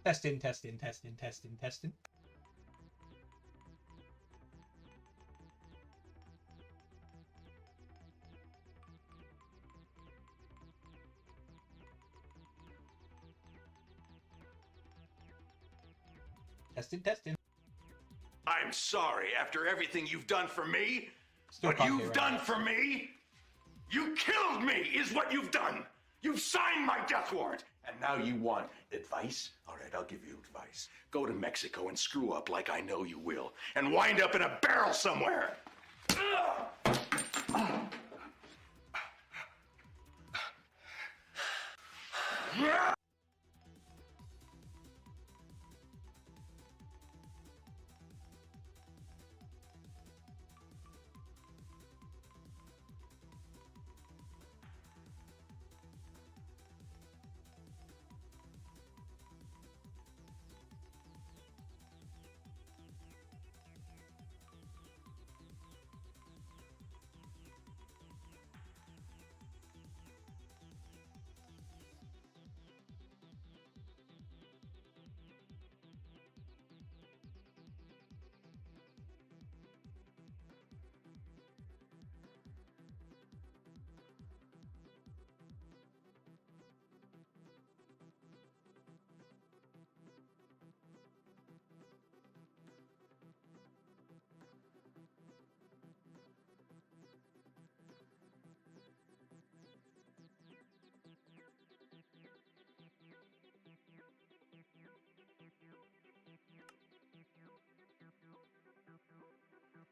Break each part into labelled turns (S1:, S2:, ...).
S1: Testing, testing, testing, testing, testing. Testing, testing.
S2: I'm sorry after everything you've done for me.
S1: Still
S2: What
S1: can't hear
S2: you've
S1: it.
S2: done for me? You killed me, is what you've done. You've signed my death warrant. And now you want advice? All right, I'll give you advice. Go to Mexico and screw up like I know you will, and wind up in a barrel somewhere.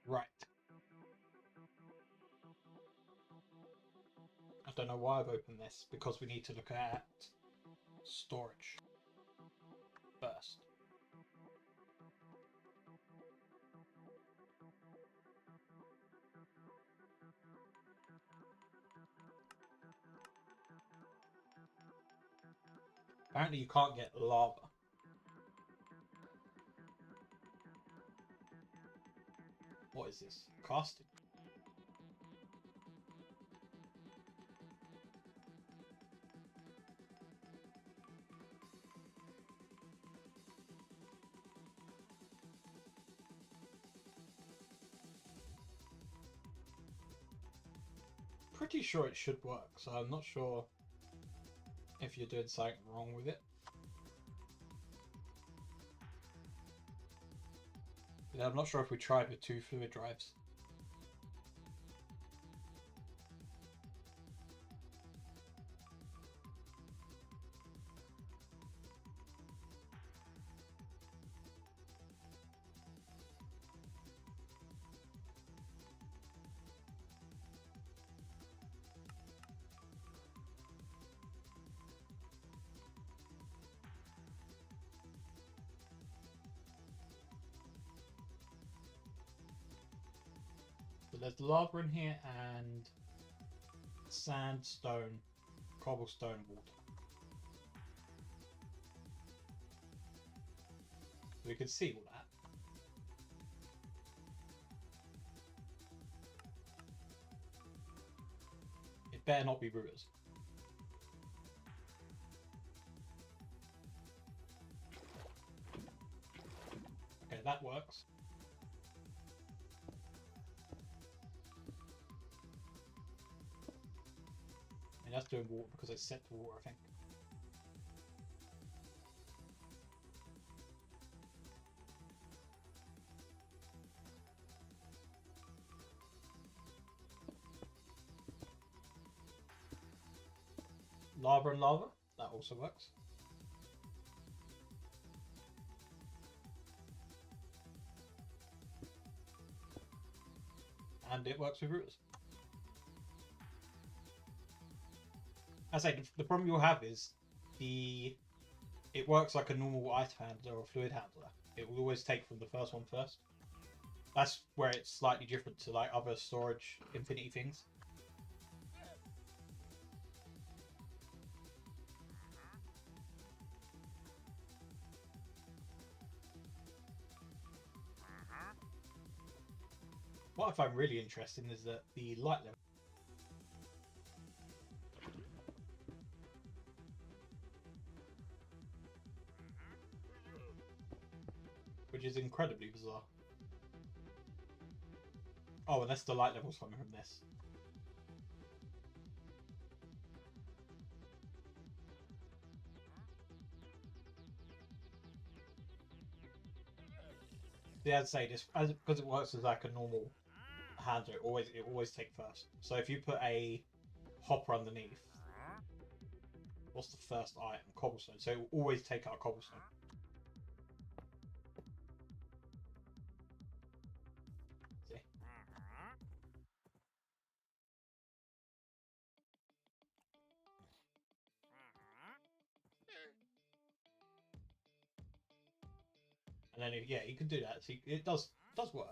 S1: Right. I don't know why I've opened this, because we need to look at storage first. Apparently you can't get lava. What is this? Casting? Pretty sure it should work, so I'm not sure if you're doing something wrong with it. Yeah, I'm not sure if we tried with 2 fluid drives. So there's lava in here and sandstone, cobblestone, water. We can see all that. It better not be rooters. Okay, that works. And that's doing water because it's set to water, I think. Lava and lava, that also works. And it works with rooters. As I say, the problem you'll have is it works like a normal ice handler or fluid handler. It will always take from the first one first. That's where it's slightly different to like other storage infinity things. What I find really interesting is that the light level. which is incredibly bizarre. Oh, unless the light level's coming from this. Yeah, I'd say this because it works as like a normal handler. It always take first. So if you put a hopper underneath, what's the first item? Cobblestone. So it will always take out cobblestone. See? And then yeah, you can do that. See, it does work.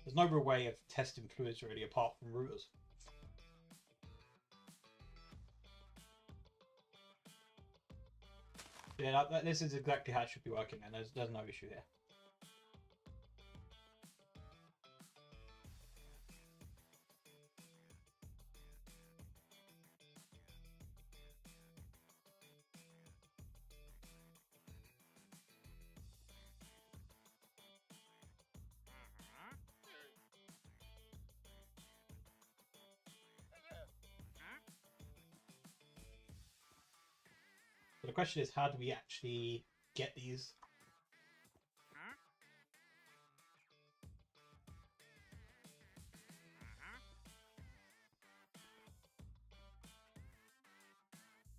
S1: There's no real way of testing fluids really apart from routers. Yeah, this is exactly how it should be working, and there's no issue here. So the question is, how do we actually get these?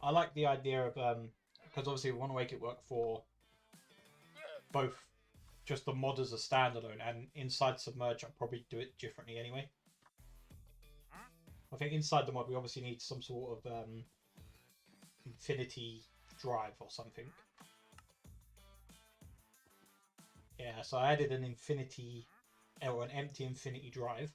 S1: I like the idea of because obviously we want to make it work for both just the mod as a standalone and inside Submerged. I'll probably do it differently anyway. I think inside the mod we obviously need some sort of infinity drive or something. Yeah, so I added an infinity or an empty infinity drive.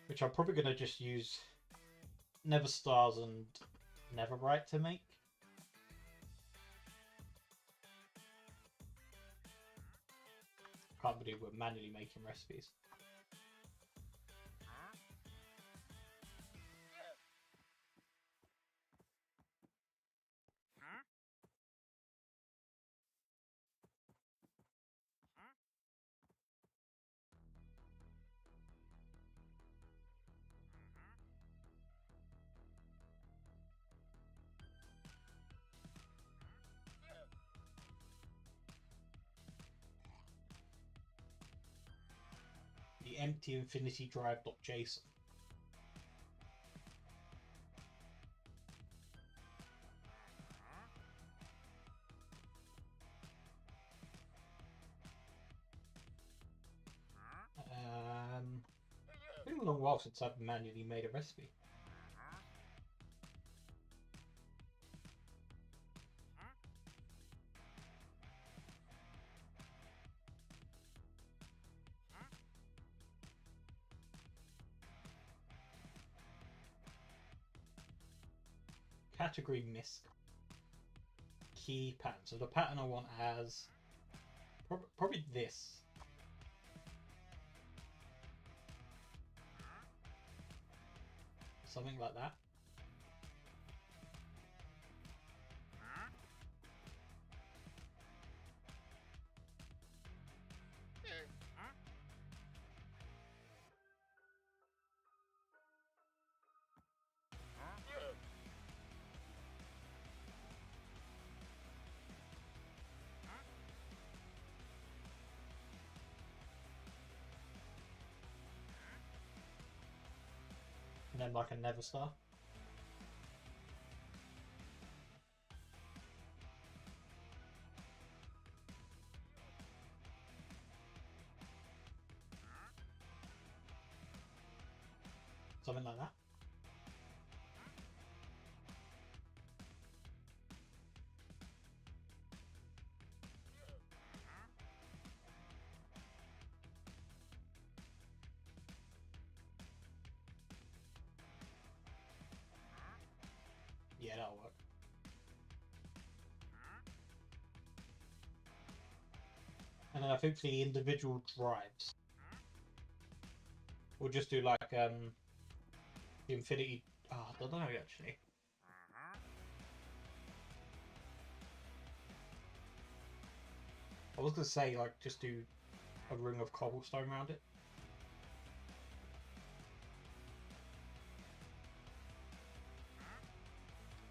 S1: Which I'm probably going to just use Nether Stars and Netherite to make. Can't believe we're manually making recipes. The empty infinity drive.json. It's been a long while since I've manually made a recipe. Category misc. Key pattern. So the pattern I want has probably this. Something like that. And then like a Nether Star. Something like that. Yeah, that'll work. And then I think for the individual drives, we'll just do like The infinity. I don't know actually. I was gonna say like just do a ring of cobblestone around it.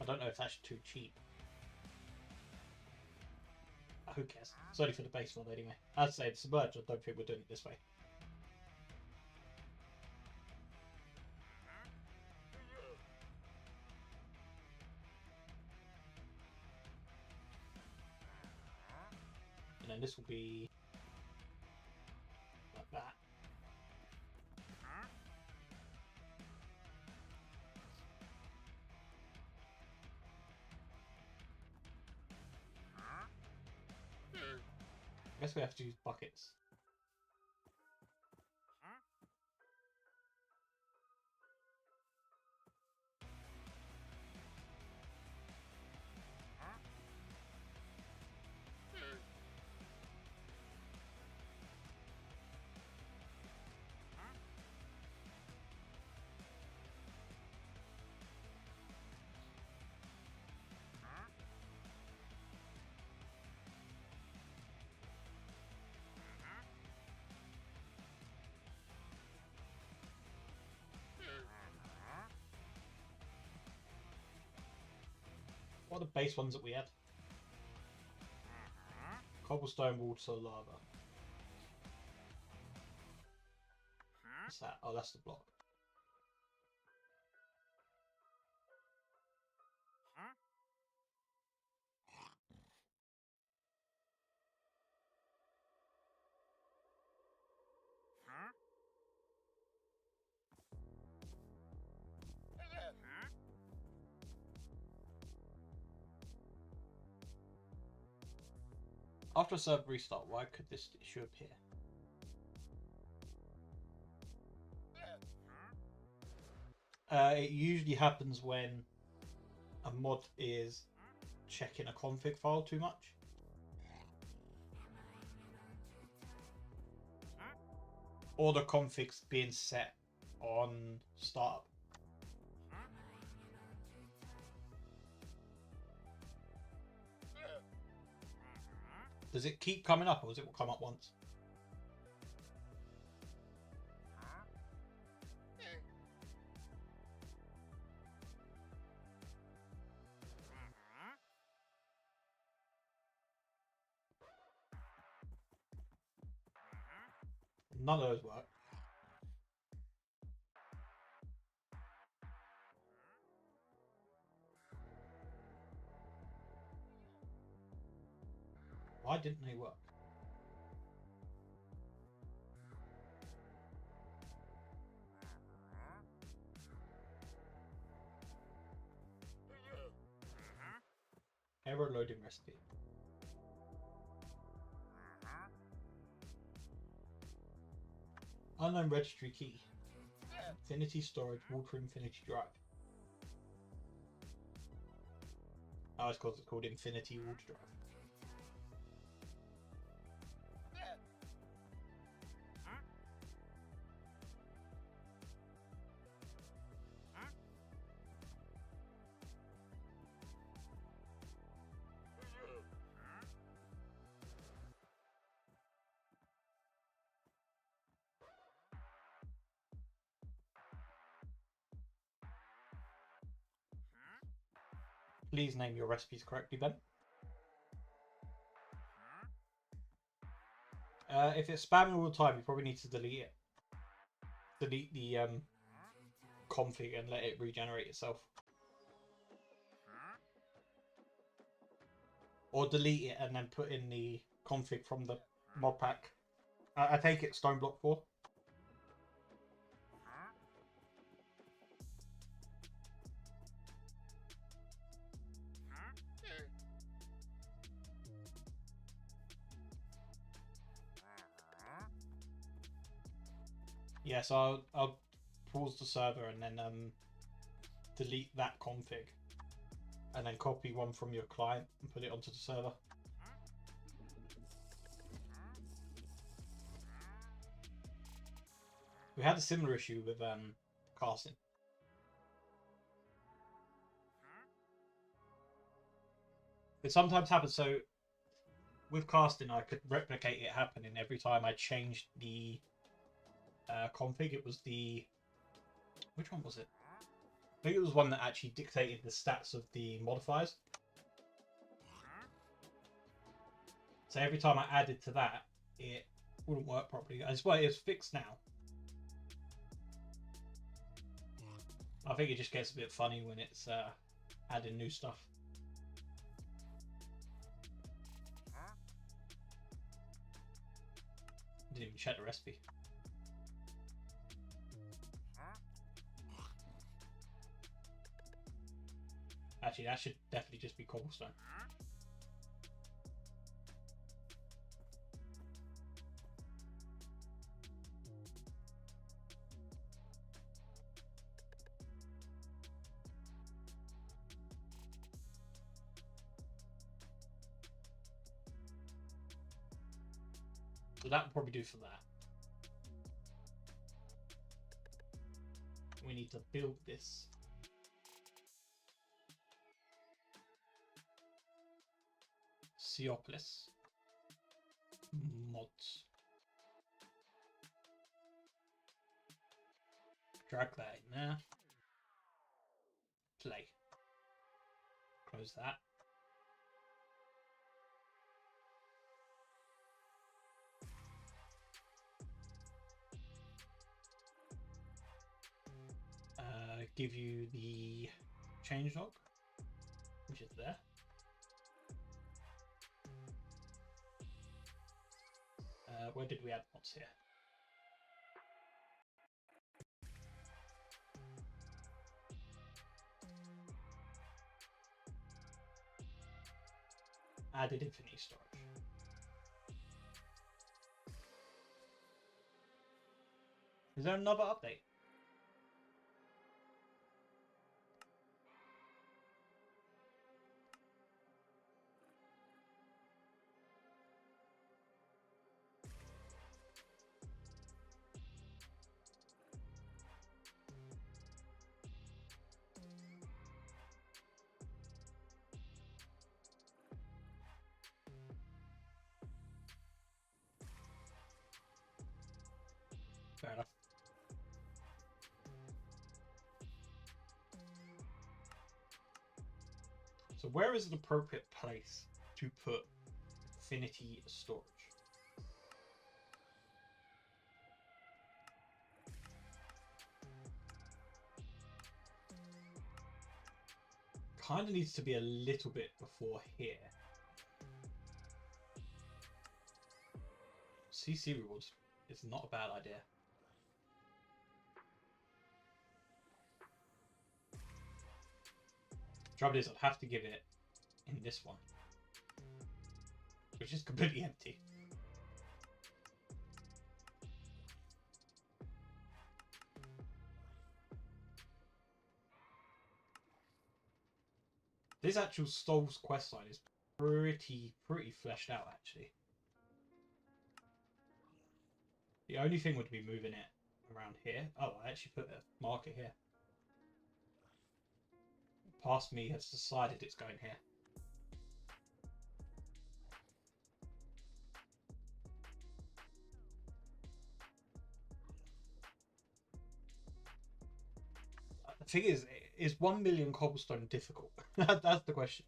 S1: I don't know if that's too cheap. Who cares? It's only for the base mod anyway. I'd say the Submerged, I don't think we're doing it this way. And then this will be like that. I guess we have to use buckets. What are the base ones that we had? Cobblestone, water, lava. What's that? Oh, that's the block. After a server restart, why could this issue appear? It usually happens when a mod is checking a config file too much. Or the config's being set on startup. Does it keep coming up, or does it come up once? None of those work. Why didn't they work? Error loading recipe. Unknown registry key. Infinity storage, water infinity drive. Oh, it's called Infinity Water Drive. Please name your recipes correctly, Ben. If it's spamming all the time, you probably need to delete it. Delete the config and let it regenerate itself. Or delete it and then put in the config from the mod pack. I take it Stone Block 4. Yeah, so I'll pause the server and then delete that config. And then copy one from your client and put it onto the server. We had a similar issue with casting. It sometimes happens. So with casting, I could replicate it happening every time I changed the config. It was the... Which one was it? I think it was one that actually dictated the stats of the modifiers. So every time I added to that, it wouldn't work properly. That's why it's fixed now. I think it just gets a bit funny when it's adding new stuff. Didn't even check the recipe. Actually, that should definitely just be cobblestone. So that would probably do for that. We need to build this. Seopolis. Mods. Drag that in there. Play. Close that. Give you the changelog, which is there. Where did we add mods here? Added infinity storage. Is there another update? Fair enough. So where is an appropriate place to put infinity storage? Kind of needs to be a little bit before here. CC rewards is not a bad idea. Trouble is, I'd have to give it in this one, which is completely empty. This actual Stoll's questline is pretty fleshed out, actually. The only thing would be moving it around here. Oh, I actually put a marker here. Past me has decided it's going here. The thing is 1 million cobblestone difficult? That's the question.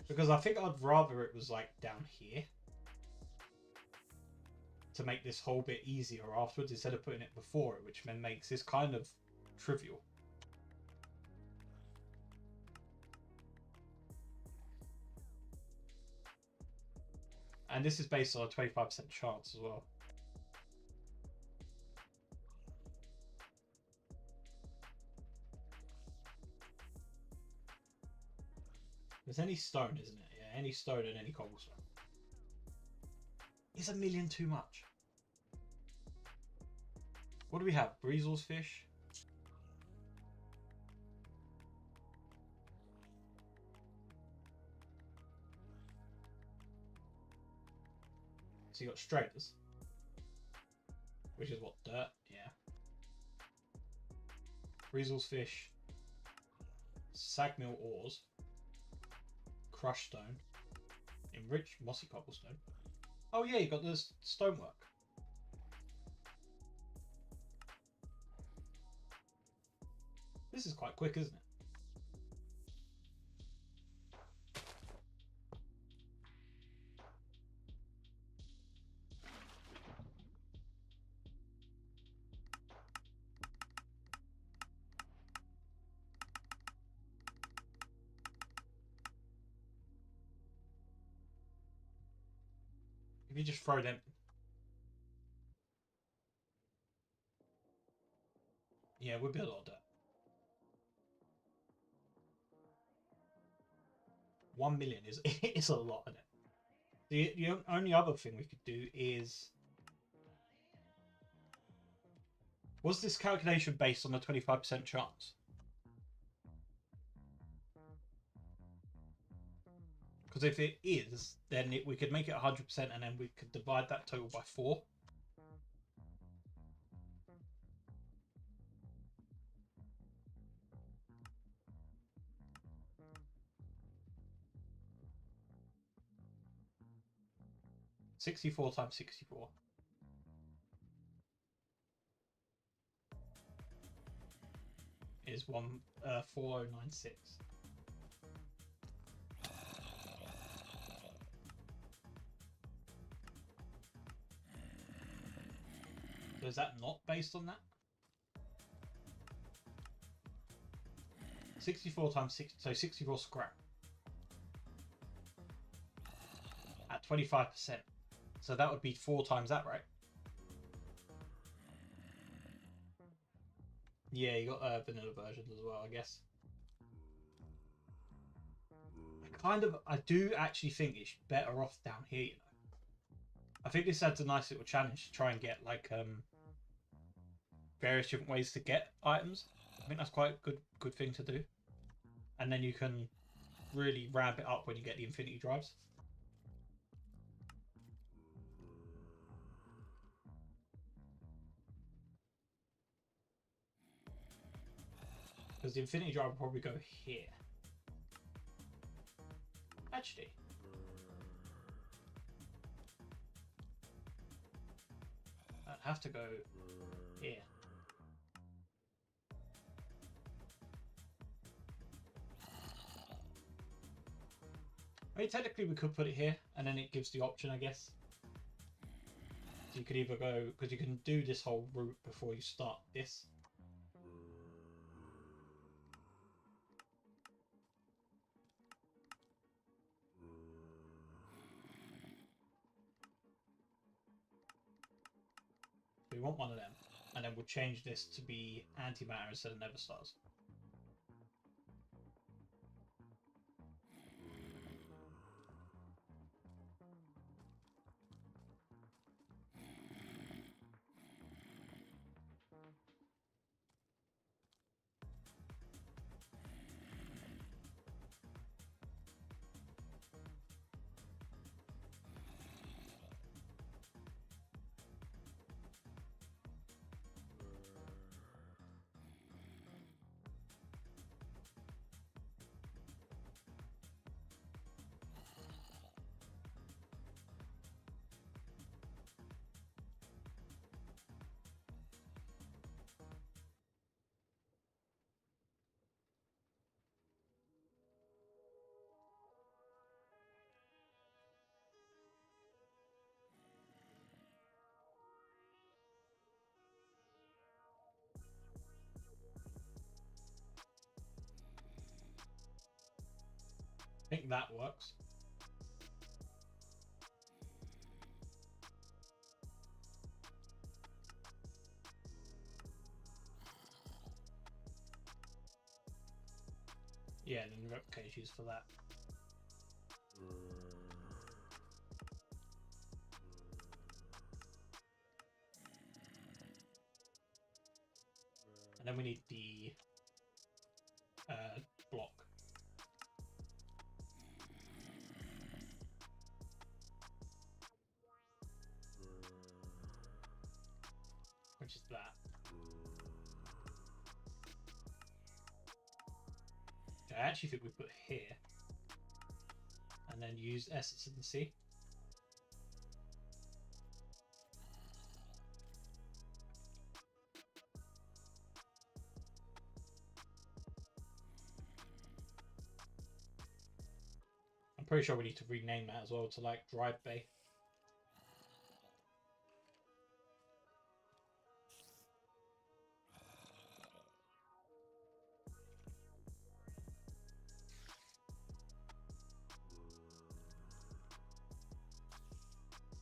S1: Because I think I'd rather it was like down here to make this whole bit easier afterwards instead of putting it before it, which then makes this kind of trivial. And this is based on a 25% chance as well. There's any stone, isn't it? Yeah, any stone and any cobblestone. Is 1 million too much? What do we have? Breezel's fish? So you got straighters, which is what, dirt? Yeah. Breezel's fish, Sagmill ores, crushed stone, enriched mossy cobblestone. Oh yeah, you got this stonework. This is quite quick, isn't it? If you just throw them. Yeah, we'll be a lot of that. 1 million is a lot, isn't it? The only other thing we could do is... Was this calculation based on a 25% chance? Because if it is, then we could make it 100% and then we could divide that total by 4. $64 times 64. Is 4096. So is that not based on that? 64 times 6, so 64 scrap. At 25%. So that would be 4 times that, right? Yeah, you got vanilla versions as well, I guess. I do actually think it's better off down here, you know. I think this adds a nice little challenge to try and get like various different ways to get items. I think that's quite a good thing to do. And then you can really ramp it up when you get the infinity drives. Because the infinity drive will probably go here. Actually. I'd have to go here. I mean, technically we could put it here, and then it gives the option, I guess. So you could either go, because you can do this whole route before you start this. We want one of them, and then we'll change this to be antimatter instead of never stars. I think that works. Yeah, and then the replicator used for that. And then we need the block. Which is that. I actually think we put here. And then use essence in the sea. I'm pretty sure we need to rename that as well to like Drive Bay.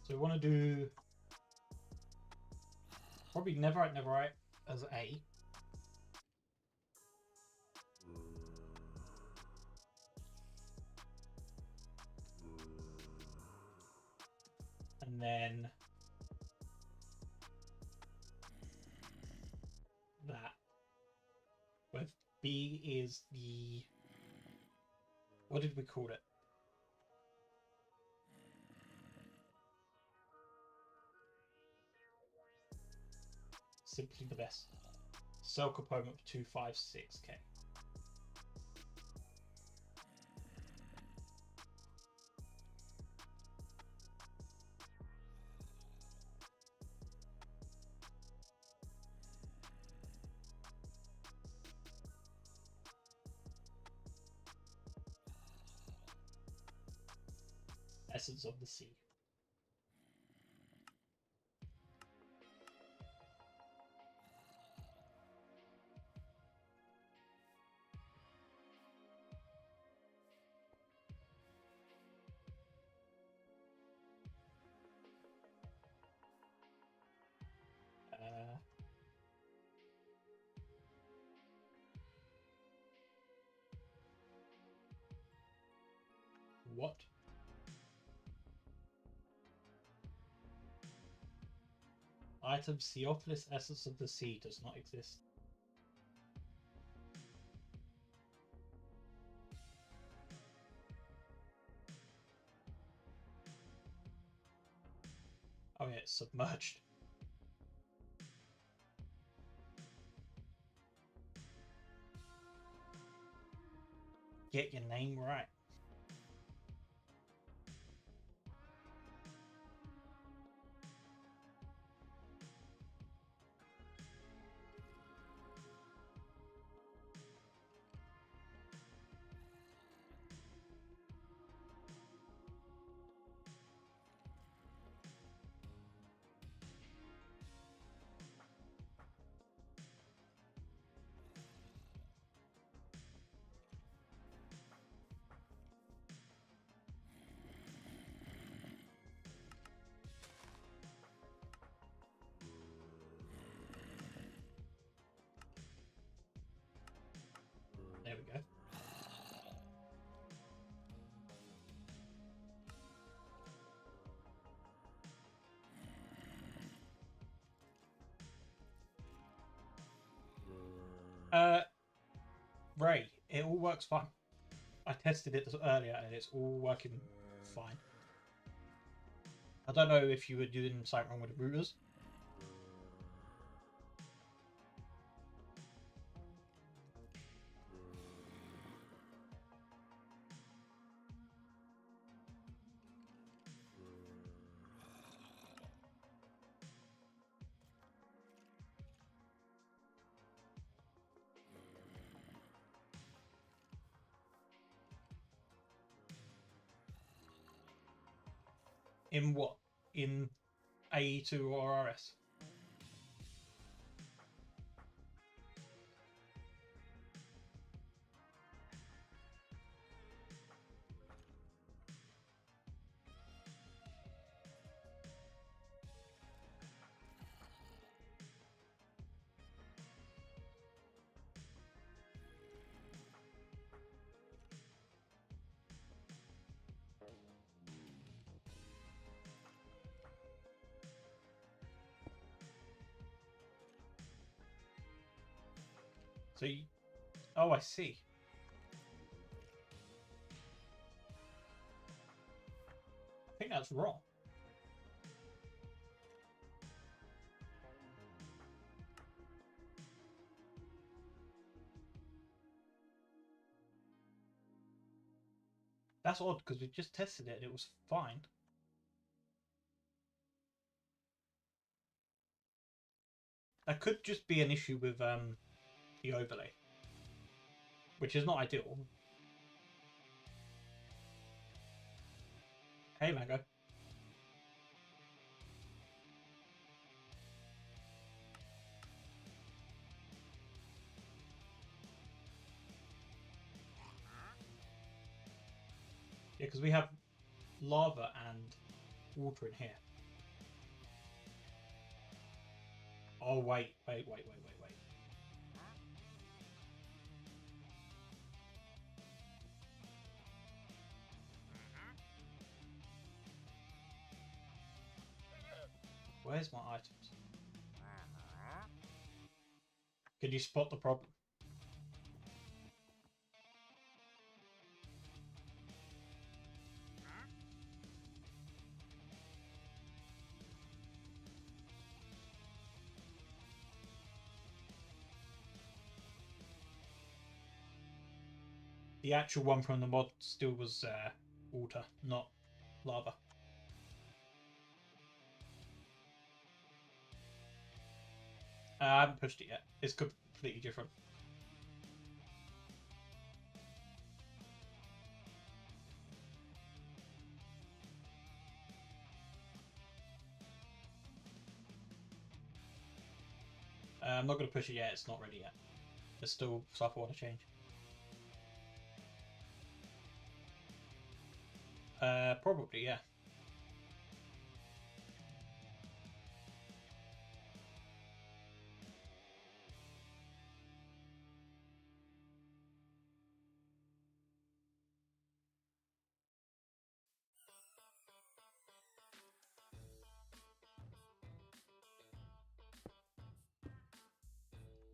S1: So we want to do probably Neverite as A. And then that. With B is the... What did we call it? Simply the best. Cell component of 256k. Essence of the sea. What? Item Theophilus Essence of the Sea does not exist. Oh yeah, it's Submerged. Get your name right. There we go. Ray, it all works fine. I tested it earlier and it's all working fine. I don't know if you were doing something wrong with the routers. In what? In AE2 or RS? So you... Oh, I see. I think that's wrong. That's odd because we just tested it and it was fine. That could just be an issue with the overlay, which is not ideal. Hey, Mango. Yeah, because we have lava and water in here. Oh, wait. Where's my items? Could you spot the problem? The actual one from the mod still was water, not lava. I haven't pushed it yet. It's completely different. I'm not going to push it yet. It's not ready yet. There's still stuff I want to change. Probably, yeah.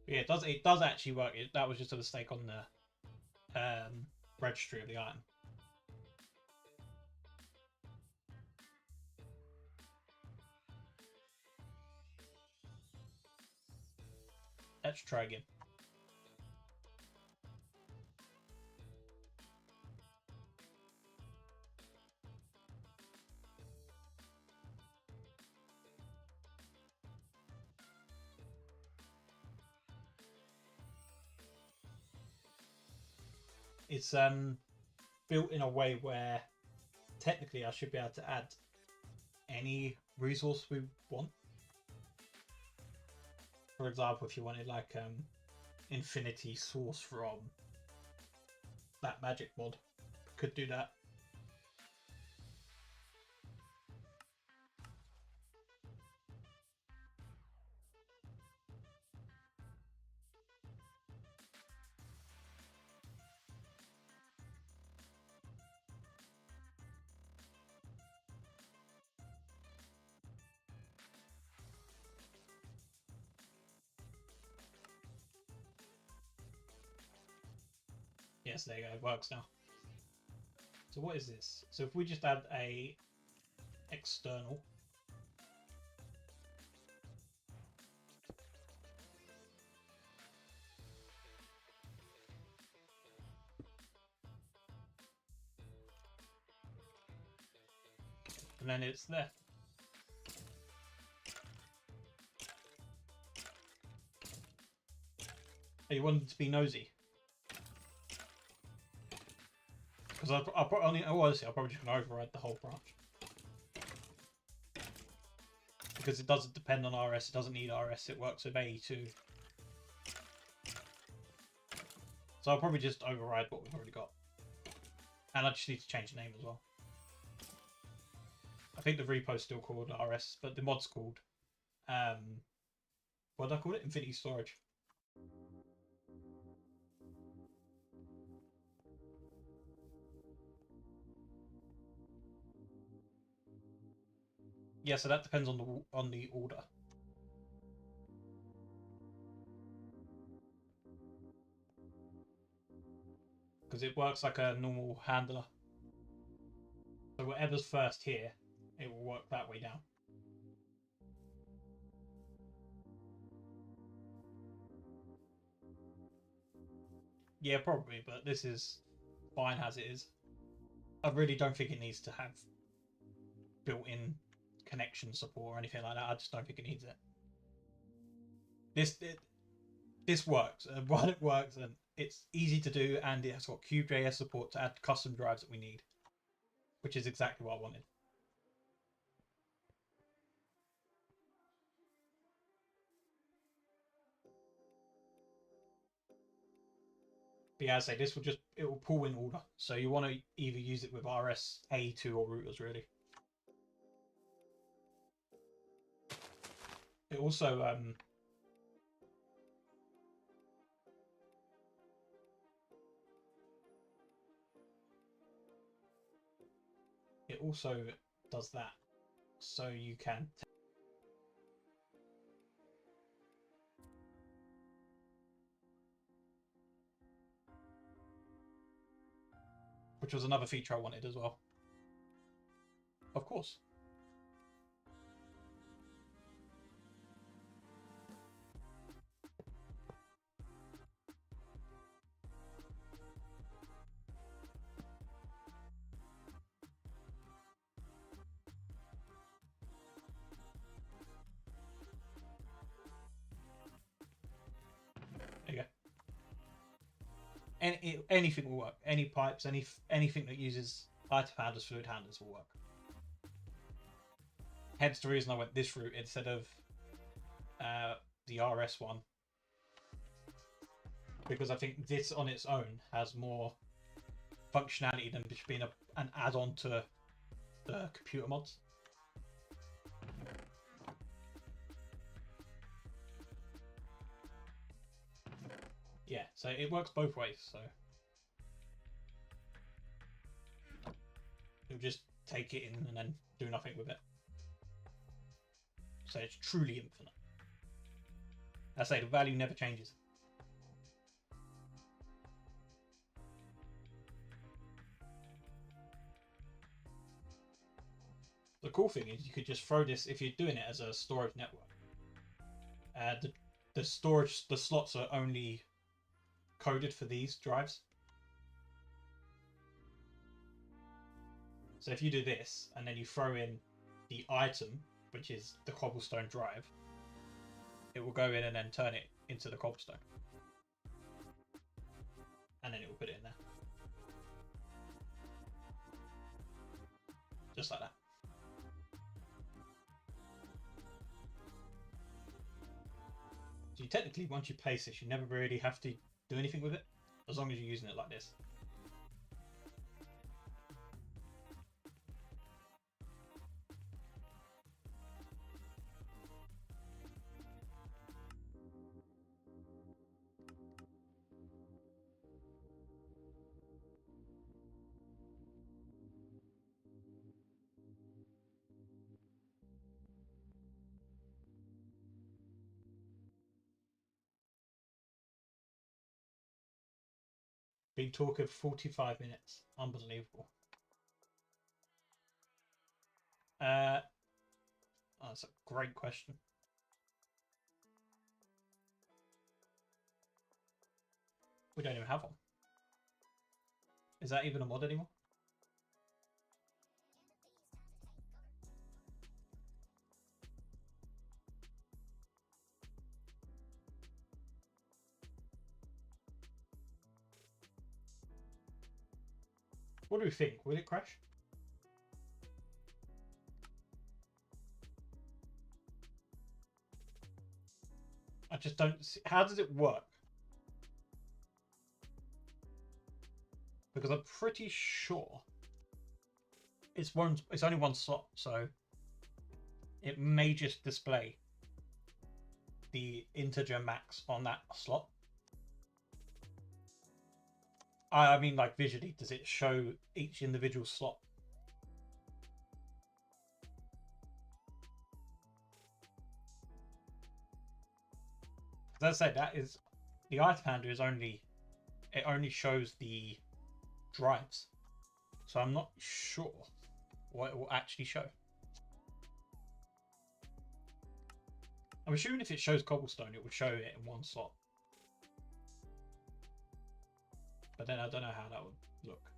S1: Yeah, it does actually work. That was just a mistake on the registry of the item. Let's try again. It's built in a way where technically I should be able to add any resource we want. For example, if you wanted like infinity source from that magic mod, could do that. Yes, there you go. It works now. So what is this? So if we just add a external, and then it's there. Oh, you wanted to be nosy? Because I'll probably, honestly, I'll probably just gonna override the whole branch. Because it doesn't depend on RS, it doesn't need RS, it works with A too. So I'll probably just override what we've already got. And I just need to change the name as well. I think the repo's still called RS, but the mod's called what did I call it? Infinity Storage. Yeah, so that depends on the order. Because it works like a normal handler. So whatever's first here, it will work that way down. Yeah, probably, but this is fine as it is. I really don't think it needs to have built-in connection support or anything like that. I just don't think it needs it. This works, and while it works, and it's easy to do, and it has got Cube.js support to add custom drives that we need, which is exactly what I wanted. But yeah, I say this will just, it will pull in order. So you want to either use it with RSA2 or routers, really. It also does that, so you can which was another feature I wanted as well. Of course. There you go. Anything will work. Any pipes, anything that uses item handlers, fluid handlers will work. Hence the reason I went this route instead of the RS one, because I think this on its own has more functionality than just being an add-on to the computer mods. Yeah, so it works both ways. So you'll just take it in and then do nothing with it. So it's truly infinite. I say the value never changes. The cool thing is you could just throw this, if you're doing it as a storage network. The slots are only coded for these drives. So if you do this and then you throw in the item, which is the cobblestone drive, it will go in and then turn it into the cobblestone. And then it will put it in there. Just like that. So you technically, once you place this, you never really have to do anything with it, as long as you're using it like this. Been talking 45 minutes. Unbelievable. That's a great question. We don't even have one. Is that even a mod anymore? What do we think? Will it crash? I just don't see. How does it work? Because I'm pretty sure it's only one slot, so it may just display the integer max on that slot. I mean, like visually, does it show each individual slot? As I said, that is the item handler it only shows the drives, so I'm not sure what it will actually show. I'm assuming if it shows cobblestone, it would show it in one slot. But then I don't know how that would look.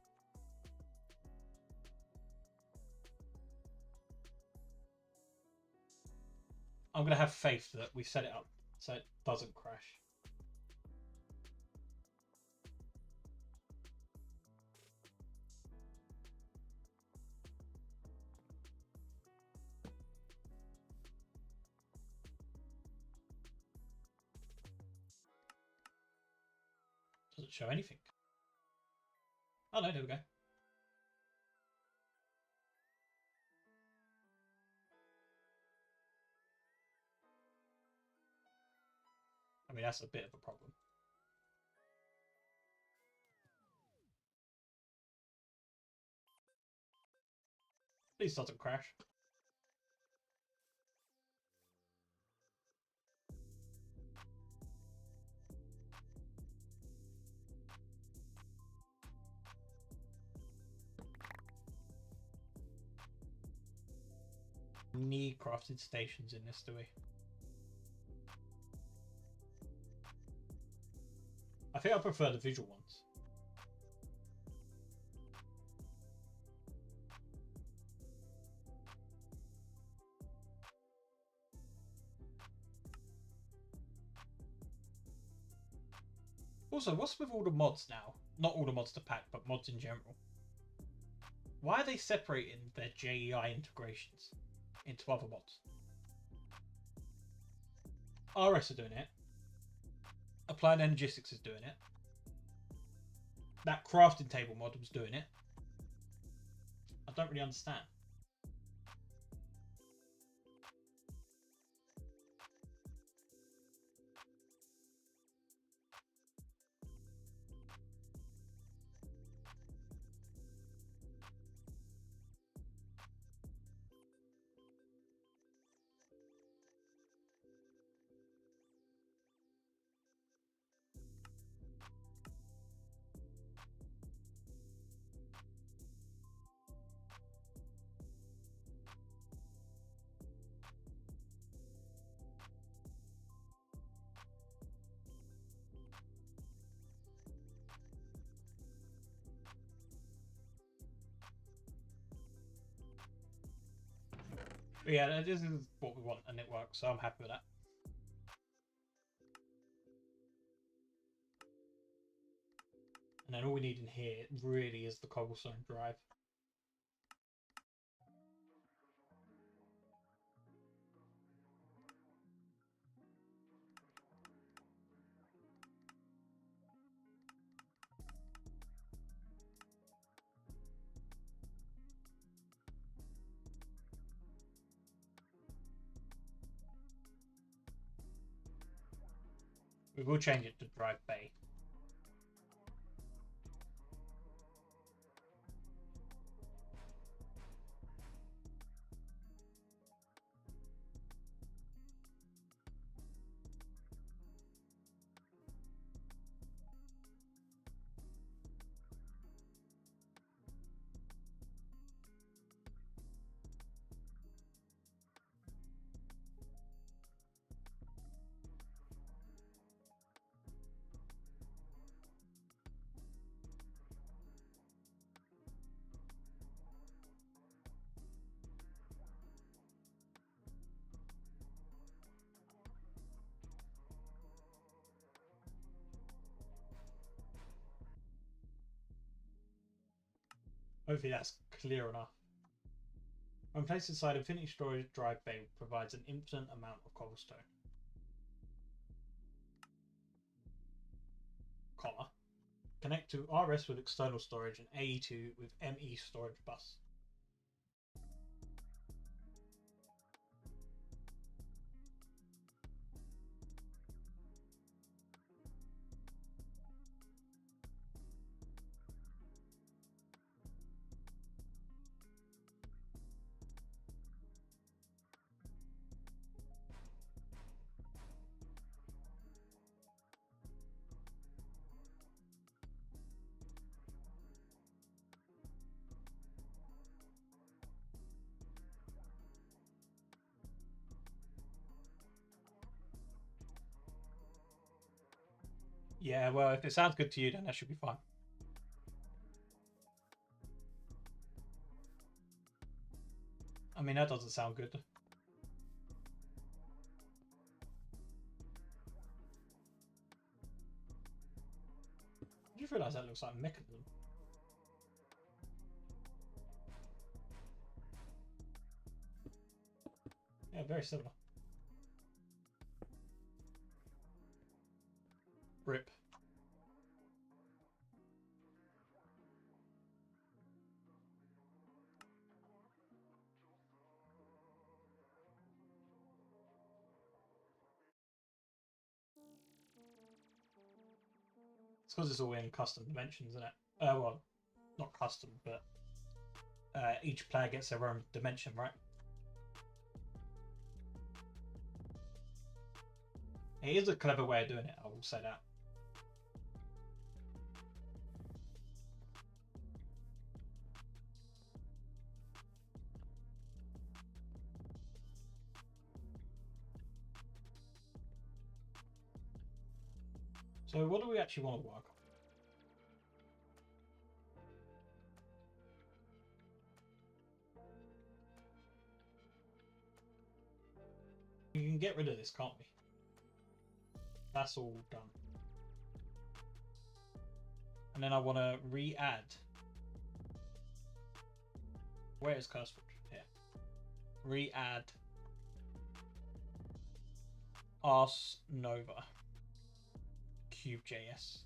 S1: I'm gonna have faith that we've set it up so it doesn't crash. Doesn't show anything. Oh no, there we go. I mean, that's a bit of a problem. Please doesn't crash. Need crafted stations in this, do we? I think I prefer the visual ones. Also, what's with all the mods now? Not all the mods to pack, but mods in general. Why are they separating their JEI integrations into other mods? RS are doing it. Applied Energistics is doing it. That crafting table mod was doing it. I don't really understand. But yeah, this is what we want, and it works, so I'm happy with that. And then all we need in here really is the cobblestone drive. We will change it to drive bay. Hopefully that's clear enough. When placed inside Infinity Storage Drive Bay provides an infinite amount of cobblestone. Comma. Connect to RS with external storage and AE2 with ME storage bus. Yeah, well, if it sounds good to you, then that should be fine. I mean, that doesn't sound good. realise that looks like a mechanism. Yeah, very similar. Rip. It's because it's all in custom dimensions, isn't it? Well, not custom, but each player gets their own dimension, right? It is a clever way of doing it, I will say that. So what do we actually want to work on? We can get rid of this, can't we? That's all done. And then I want to re-add. Where is Curseforge? Here. Re-add Ars Nova Cube.js.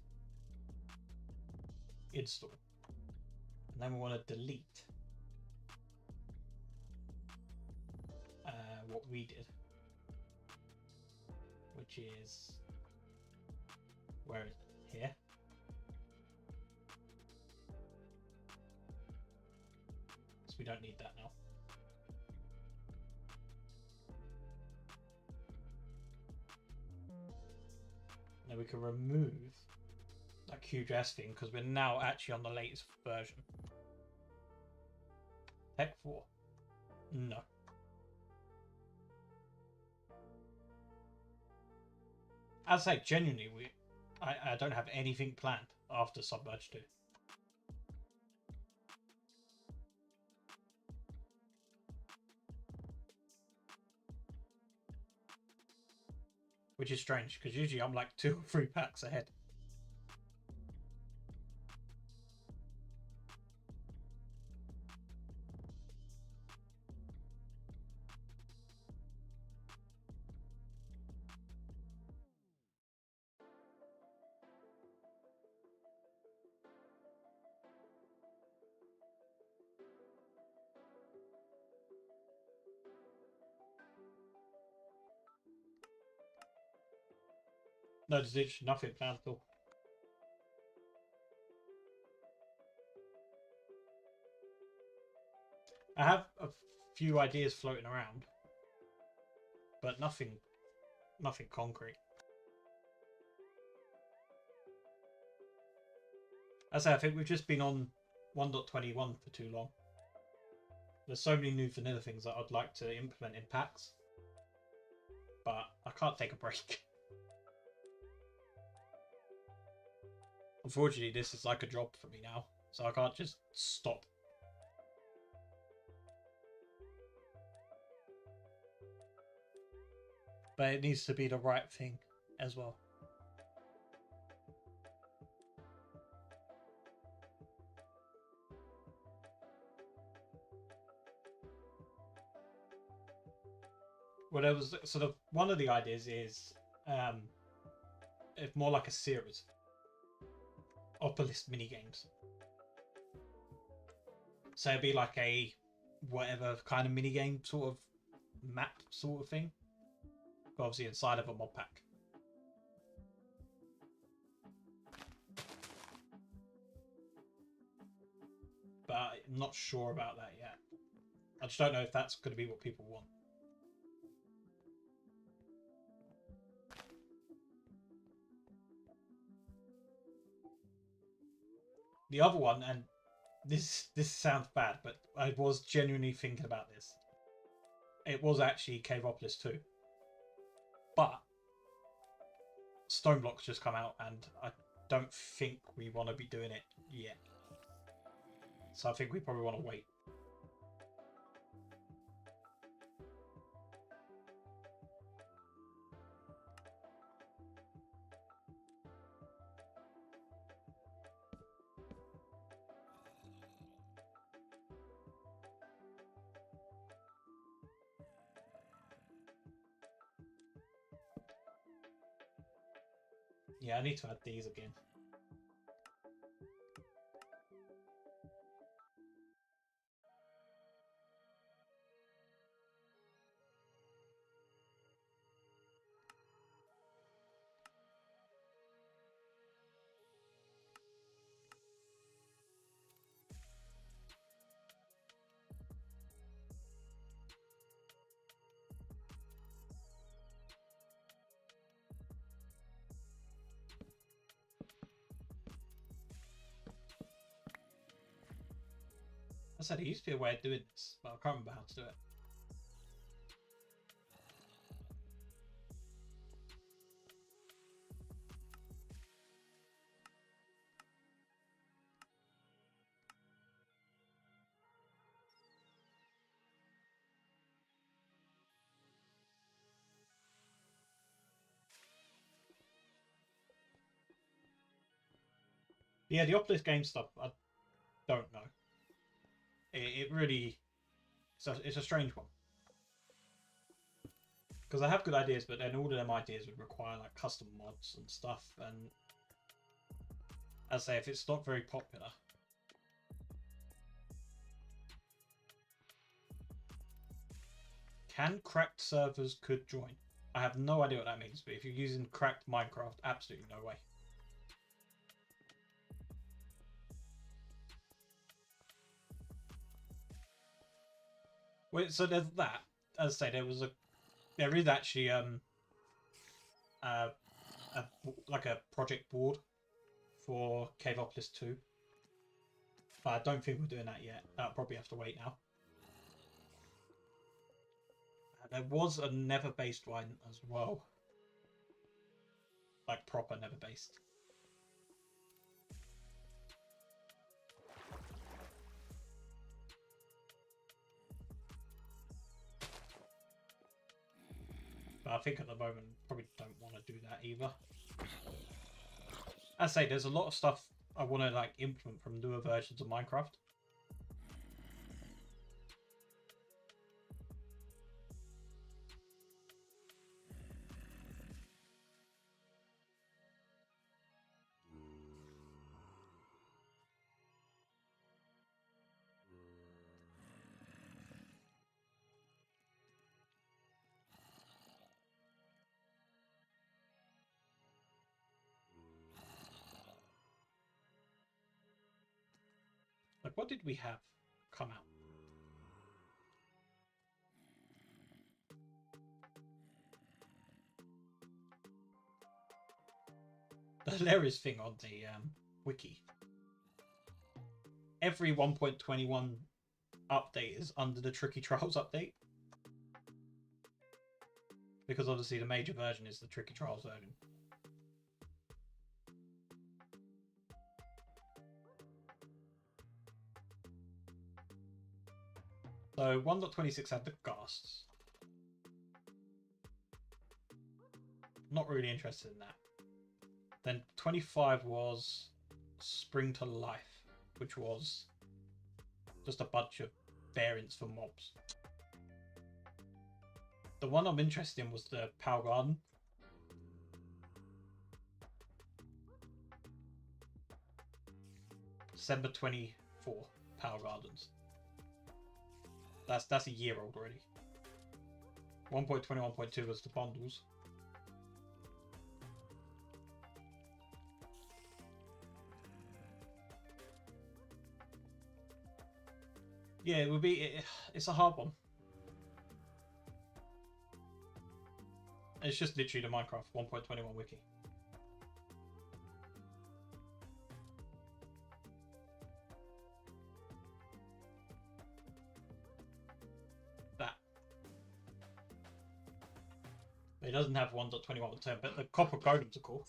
S1: Install. And then we want to delete what we did, which is, where is it? Here. So we don't need that now. And then we can remove that Cube.js thing because we're now actually on the latest version. Tech 4. No. As I say, genuinely, I don't have anything planned after Submerged 2. Which is strange, because usually I'm like 2 or 3 packs ahead. No, there's literally nothing planned at all. I have a few ideas floating around, but nothing concrete. As I say, I think we've just been on 1.21 for too long. There's so many new vanilla things that I'd like to implement in packs, but I can't take a break. Unfortunately, this is like a job for me now, so I can't just stop. But it needs to be the right thing as well. Well, there was sort of one of the ideas is it's more like a series of list mini games. So it'd be like a whatever kind of mini game sort of map sort of thing, but obviously inside of a mod pack. But I'm not sure about that yet. I just don't know if that's going to be what people want. The other one, and this sounds bad, but I was genuinely thinking about this. It was actually Caveopolis 2. But Stoneblock's just come out, and I don't think we want to be doing it yet. So I think we probably want to wait. Yeah, I need to add these again. I said there used to be a way of doing this, but I can't remember how to do it. Yeah, the Oculus game stuff, I don't know. It really... It's a strange one. Because I have good ideas, but then all of them ideas would require like custom mods and stuff. And as I say, if it's not very popular, can cracked servers could join. I have no idea what that means, but if you're using cracked Minecraft, absolutely no way. Wait, so there's that. As I say, there is actually like a project board for Caveopolis 2. But I don't think we're doing that yet. I'll probably have to wait now. There was a Nether-based one as well. Like proper Nether-based. But I think at the moment, probably don't want to do that either. As I say, there's a lot of stuff I want to like implement from newer versions of Minecraft. Like, what did we have come out? The hilarious thing on the wiki. Every 1.21 update is under the Tricky Trials update. Because obviously the major version is the Tricky Trials version. So 1.26 had the ghasts. Not really interested in that. Then 25 was Spring to Life, which was just a bunch of variants for mobs. The one I'm interested in was the Power Garden. December 24, Power Gardens. That's a year old already. 1.21.2 was the bundles. Yeah, it would be. It's a hard one. It's just literally the Minecraft 1.21 wiki. That. It doesn't have 1.21.10, but the copper golems are cool.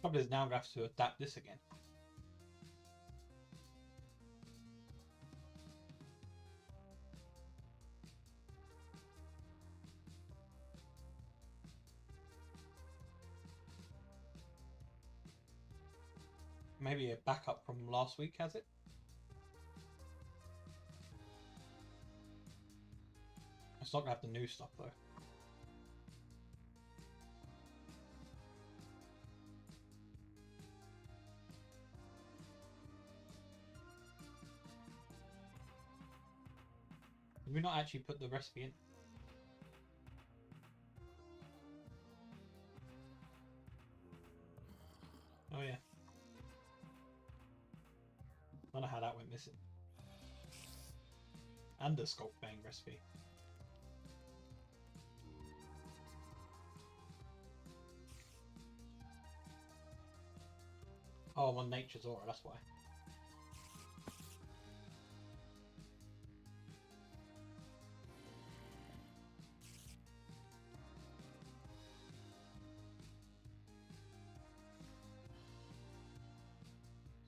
S1: Trouble is now I'm gonna have to adapt this again. Maybe a backup from last week has it? It's not gonna have the new stuff though. Did we not actually put the recipe in? Oh yeah. I don't know how that went missing. And the sculpt bang recipe. Oh, I'm on Nature's Aura, that's why.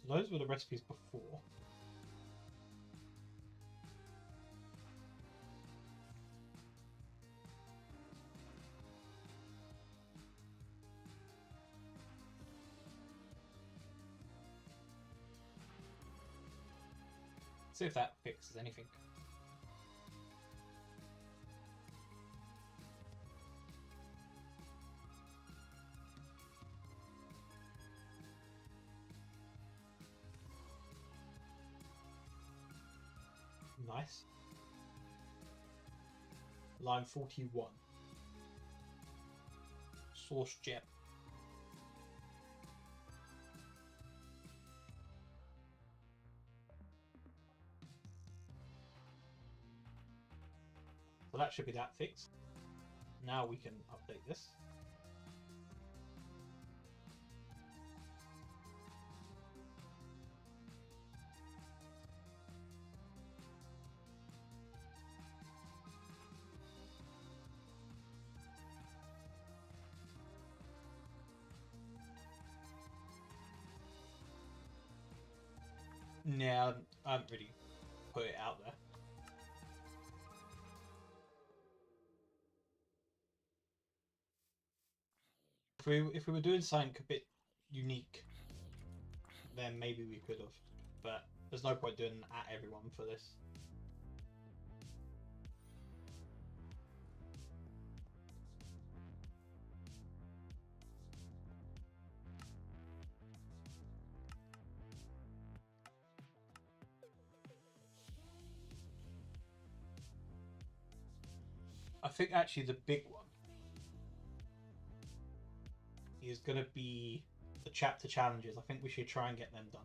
S1: So those were the recipes before. See if that fixes anything. Nice. Line 41. Source gem. So that should be that fixed. Now we can update this. Yeah, I haven't really put it out there. If we were doing something a bit unique, then maybe we could have. But there's no point doing at everyone for this. I think actually the big one is going to be the chapter challenges. I think we should try and get them done.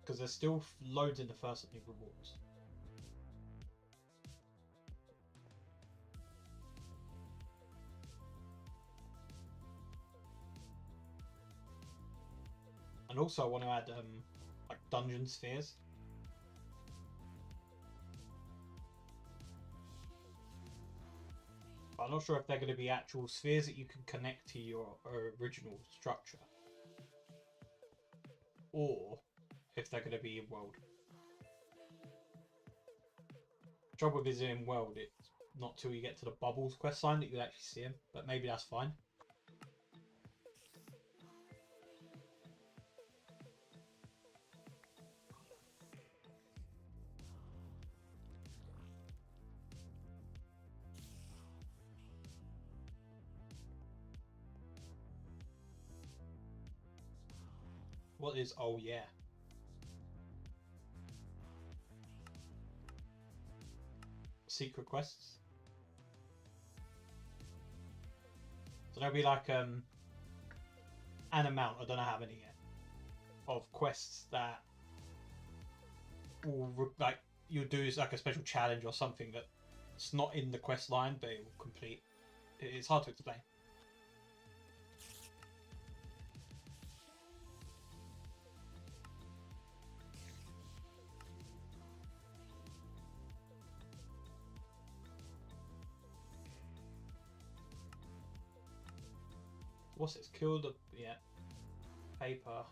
S1: Because there's still loads in the first new rewards. And also I want to add like dungeon spheres. I'm not sure if they're going to be actual spheres that you can connect to your original structure, or if they're going to be in world. Trouble with is in world, it's not till you get to the bubbles quest line that you actually see them, but maybe that's fine. What is, oh yeah. Secret quests. So there'll be like an amount, I don't know how many yet, of quests that will, like, you'll do is like a special challenge or something that's not in the quest line, but it will complete. It's hard to explain. what's this? Kill the yeah paper.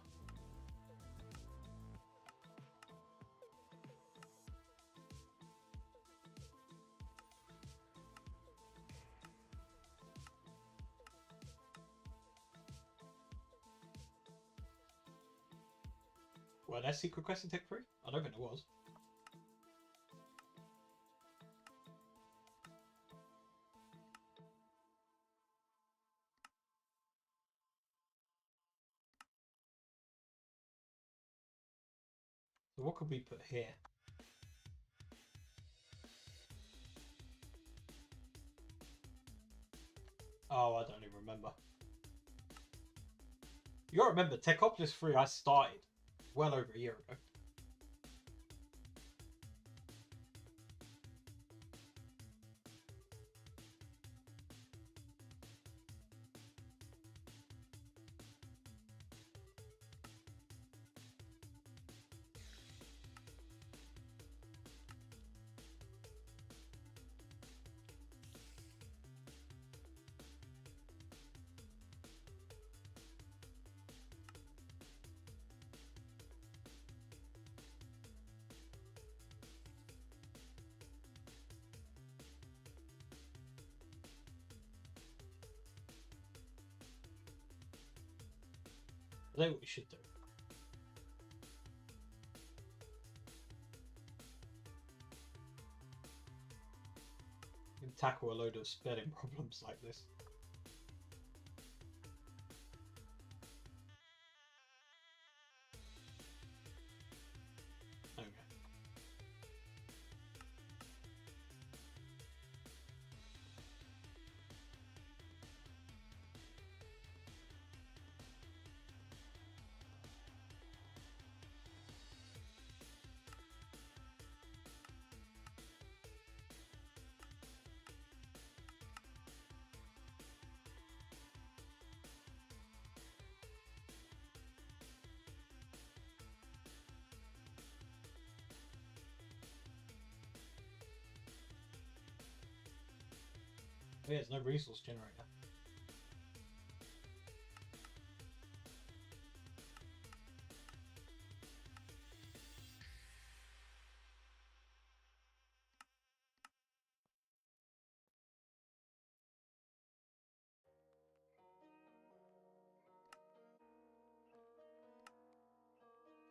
S1: Well, that secret quest in Tech 3? I don't think it was. So what could we put here? Oh, I don't even remember. You gotta remember, Techopolis 3 I started well over a year ago. I think what we should do. We can tackle a load of spelling problems like this. Okay. Oh, yeah, there's no resource generator.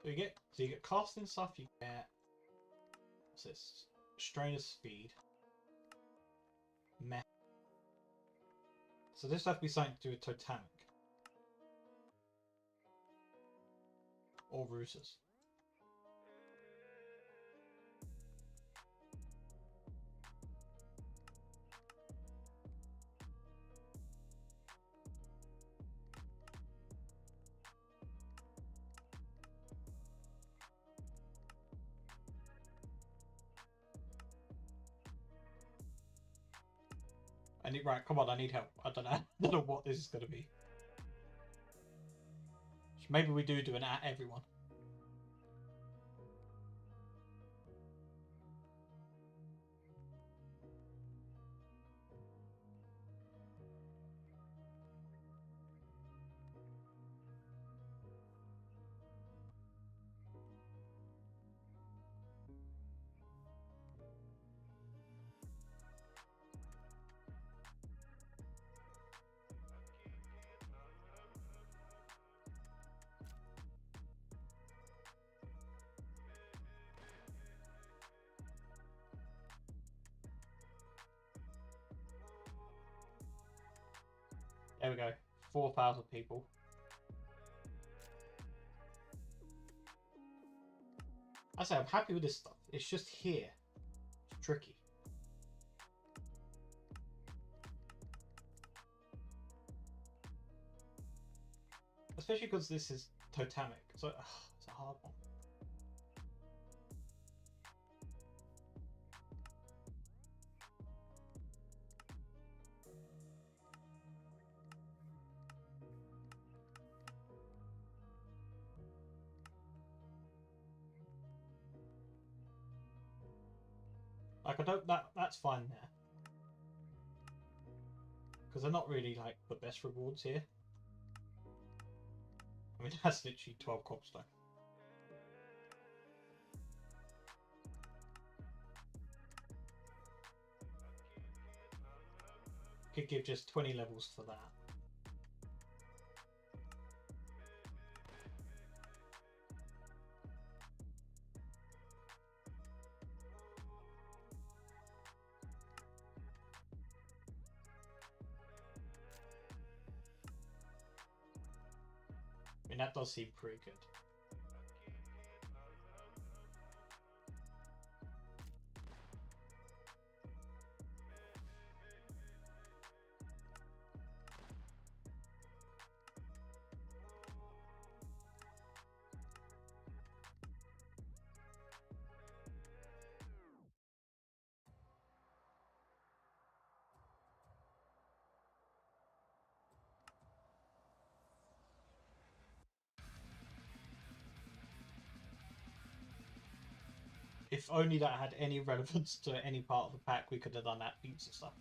S1: So you get casting stuff, you get what's this? Strainer speed. Meh. So this has to be something to do with totemic. Or routers. Right, come on, I need help. I don't know. I don't know what this is gonna be. Maybe we do an at everyone. There we go. 4,000 people. I say I'm happy with this stuff. It's just here. It's tricky. Especially because this is totemic. So it's a hard one. Like I don't that's fine there. Because they're not really like the best rewards here. I mean, that's literally 12 cobblestone. Could give just 20 levels for that. I mean, that does seem pretty good. If only that had any relevance to any part of the pack, we could have done that pizza stuff.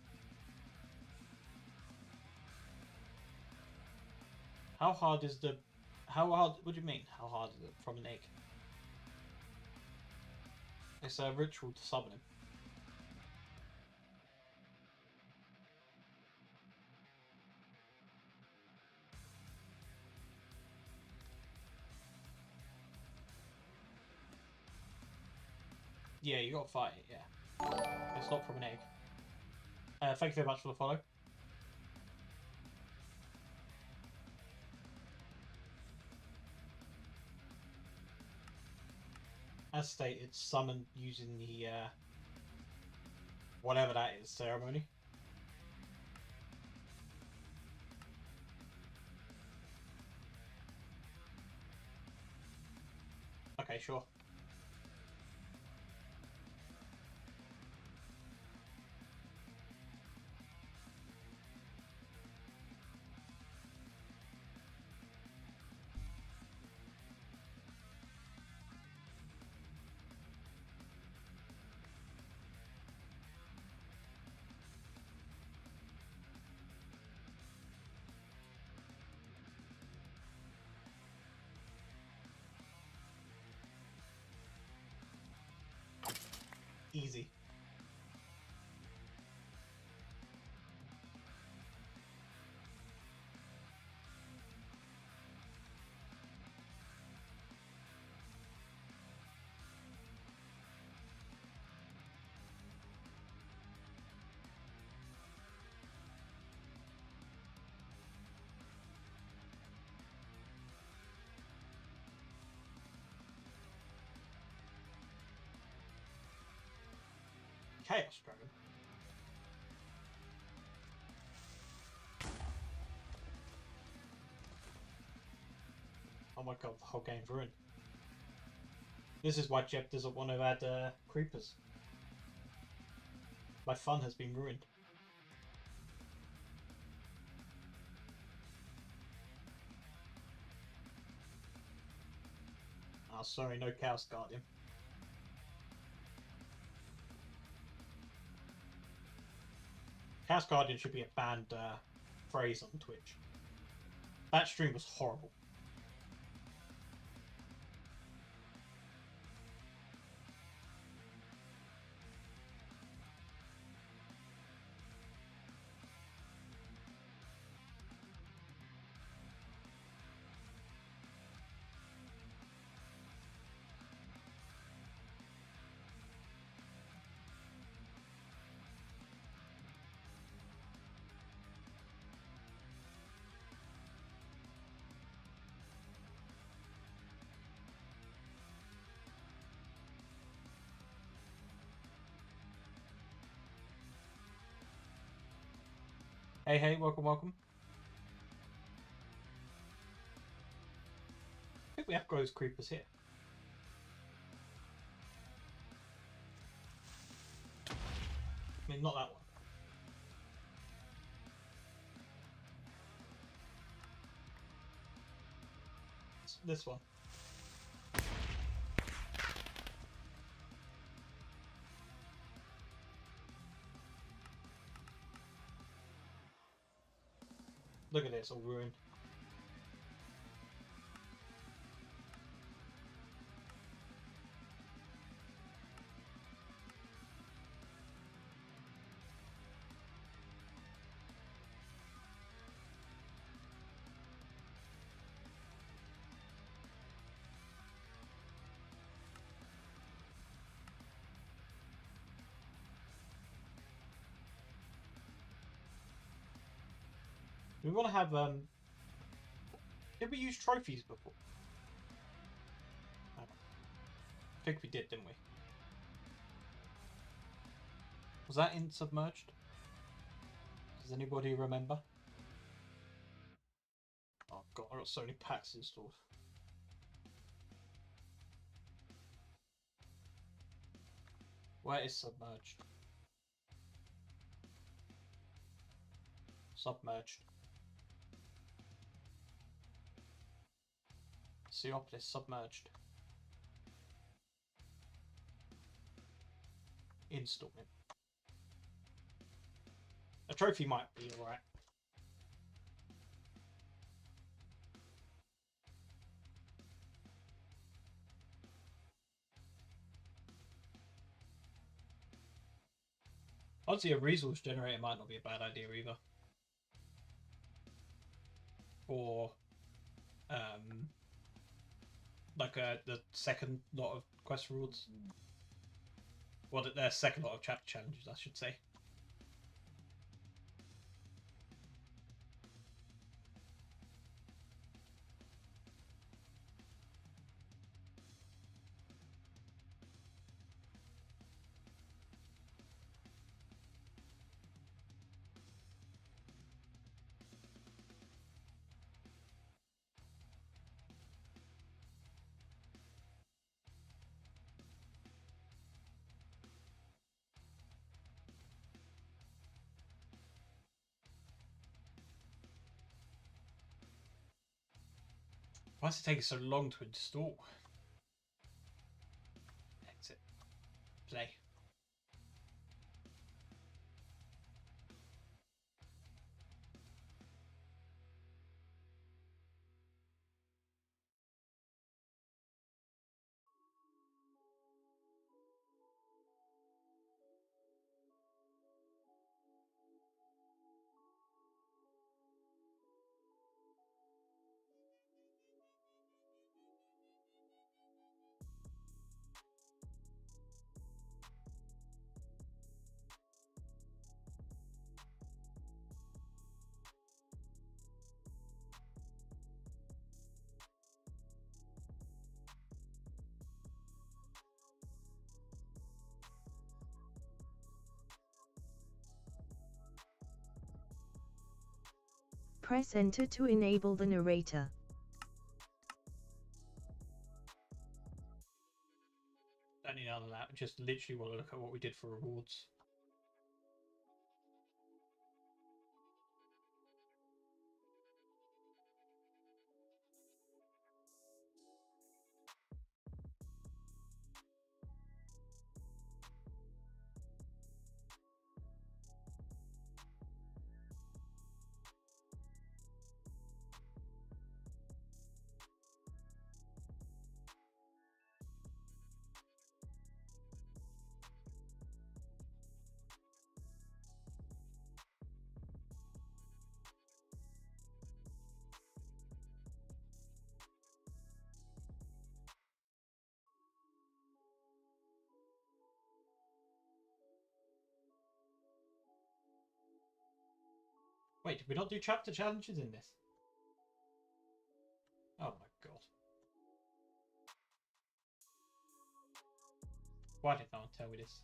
S1: How hard is the... How hard... What do you mean? How hard is it from an egg? It's a ritual to summon him. Yeah, you gotta fight it, yeah. It's not from an egg. Thank you very much for the follow. As stated, summoned using the, whatever that is, ceremony. Okay, sure. Easy. Chaos Dragon. Oh my god, the whole game's ruined. This is why Jeb doesn't want to add creepers. My fun has been ruined. Oh, sorry, no Chaos Guardian. Chaos Guardian should be a banned phrase on Twitch. That stream was horrible. Hey, hey, welcome, welcome. I think we have Grows Creepers here. I mean, not that one. It's this one. Look at this, all ruined. we want to have did we use trophies before? I think we did, didn't we? Was that in Submerged? Does anybody remember? Oh god, I got so many packs installed. Where is Submerged? Submerged. Seopolis Submerged. Install it. A trophy might be alright. Honestly, a resource generator might not be a bad idea either. Or, like the second lot of quest rewards. Well, their second lot of chapter challenges, I should say. Why is it taking so long to install? Exit. Play.
S3: Press enter to enable the narrator.
S1: Don't need none of that. Just literally want to look at what we did for rewards. Wait, did we not do chapter challenges in this? Oh my god. Why did no one tell me this?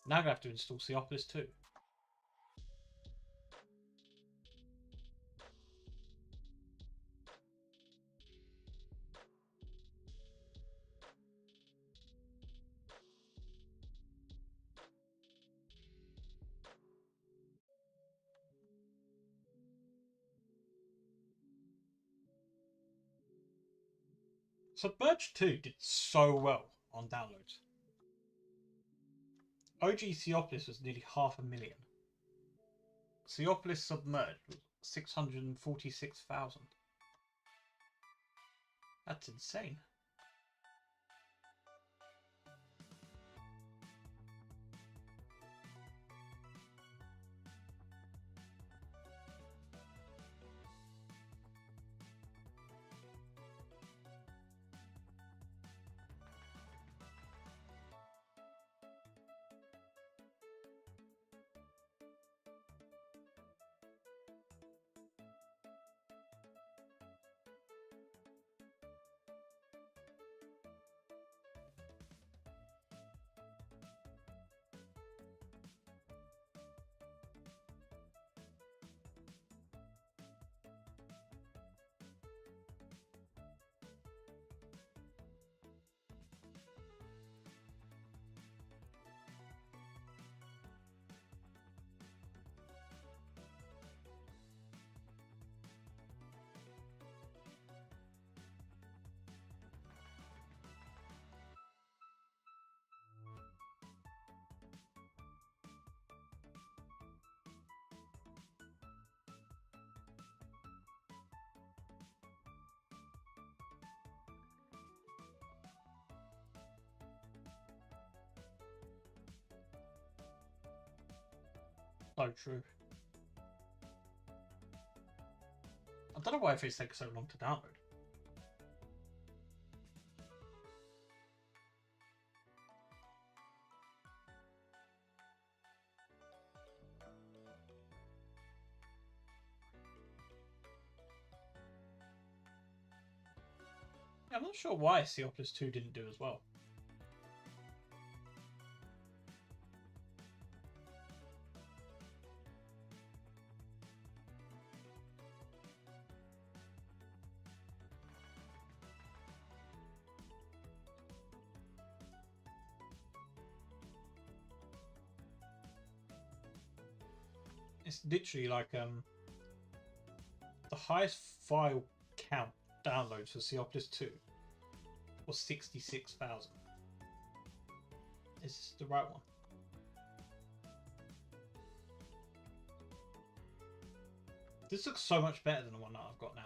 S1: Now I'm going to have to install Seopolis too. Submerged 2 did so well on downloads. OG Seopolis was nearly 500,000. Seopolis Submerged was 646,000. That's insane. So true. I don't know why it's taking so long to download. I'm not sure why Seopolis 2 didn't do as well. It's literally like the highest file count downloads for Seopolis 2 was 66,000. Is this the right one? This looks so much better than the one that I've got now.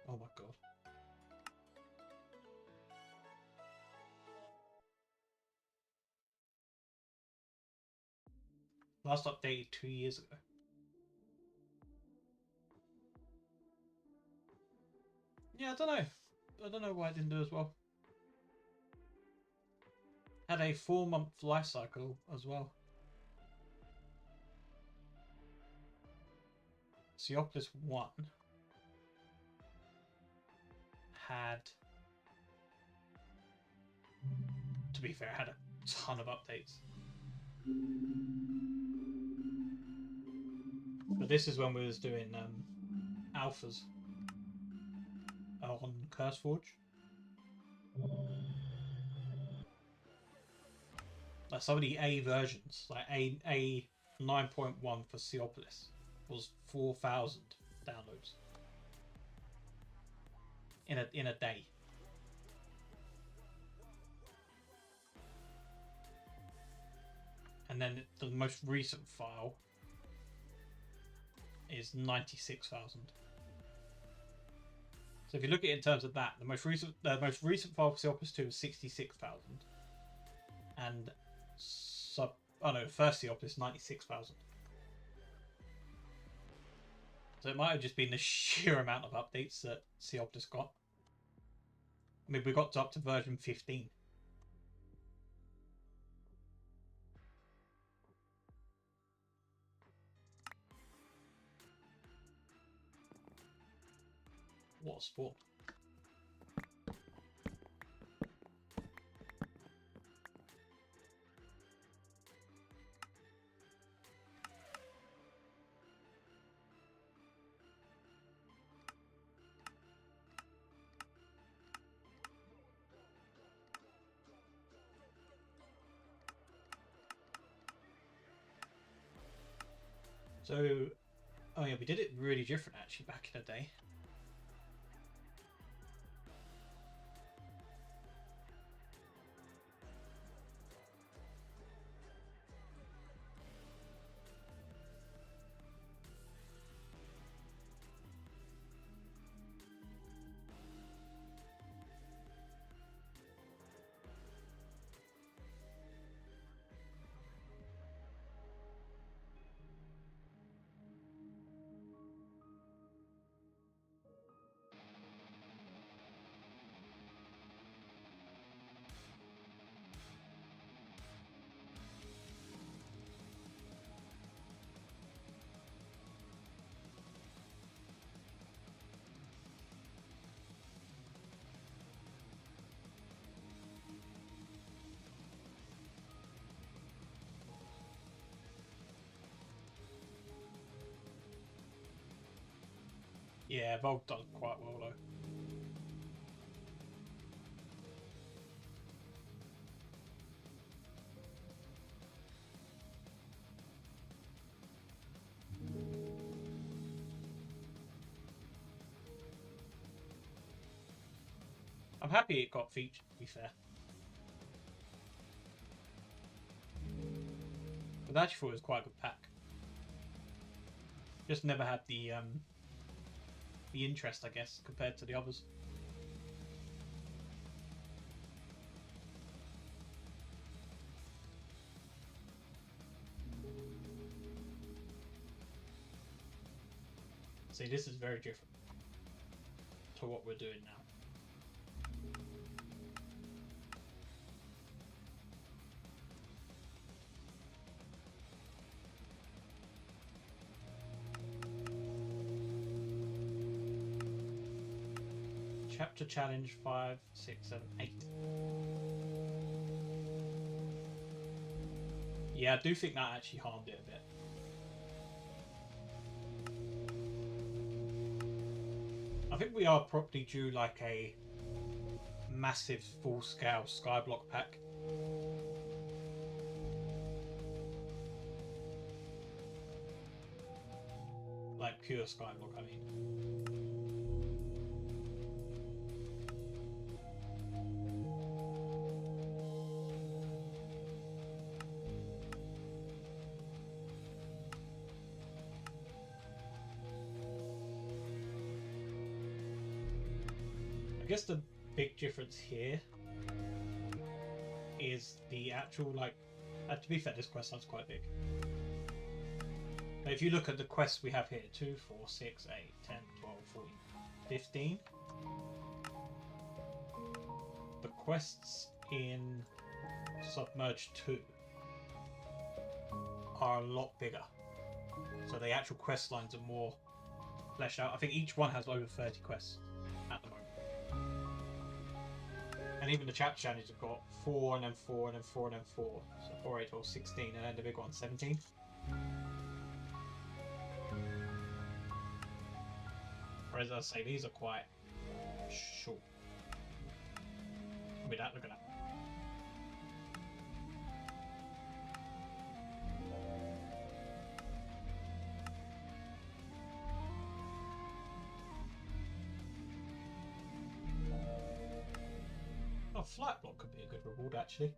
S1: Oh my god. Last updated 2 years ago. Yeah, I don't know. I don't know why it didn't do as well. Had a 4-month life cycle as well. Seopolis 1 had, to be fair, had a ton of updates. But this is when we was doing alphas on CurseForge. Like some of the A versions, like A 9.1 for Seopolis was 4,000 downloads in a day. And then the most recent file is 96,000. So if you look at it in terms of that, the most recent file for Seopolis 2 was 66,000, and the first Seopolis 96,000. So it might have just been the sheer amount of updates that Seopolis got. I mean, we got up to version 15. What a sport. So, oh yeah, we did it really different actually back in the day. Yeah, Volk does quite well though. I'm happy it got featured, to be fair. But I actually thought it was quite a good pack. Just never had the the interest, I guess, compared to the others. See, this is very different to what we're doing now. Chapter challenge 5, 6, 7, 8. Yeah, I do think that actually harmed it a bit. I think we are probably due like a massive full-scale Skyblock pack. Like pure Skyblock, I mean. I guess the big difference here is the actual, like, to be fair, this quest sounds quite big. But if you look at the quests we have here, 2, 4, 6, 8, 10, 12, 14, 15. The quests in Submerged 2 are a lot bigger. So the actual quest lines are more fleshed out. I think each one has over 30 quests at the moment. And even the chapter challenges have got 4 and then 4 and then 4 and then 4. So 4, 8, 12, 16, and then the big one, 17. Whereas I say these are quite short. Look at that, look at that. Oh, flight block could be a good reward actually.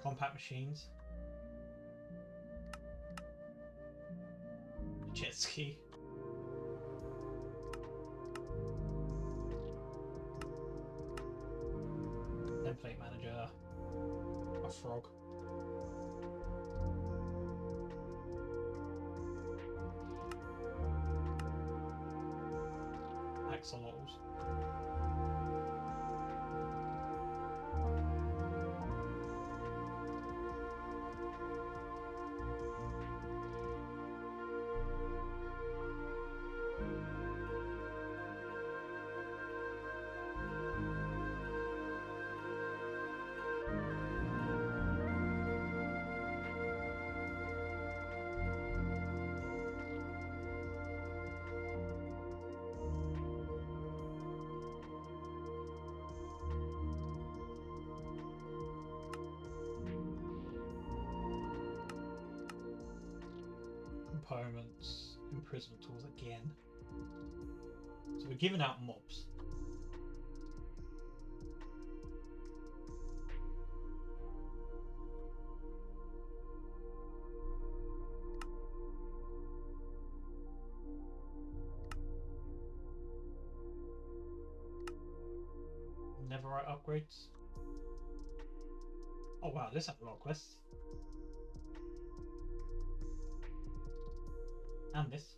S1: Compact machines. Jet ski. Template manager. A frog. Axolotls. Components, imprisonment tools again. So we're giving out mobs. Neverite upgrades. Oh wow, this has a lot of quests. And this.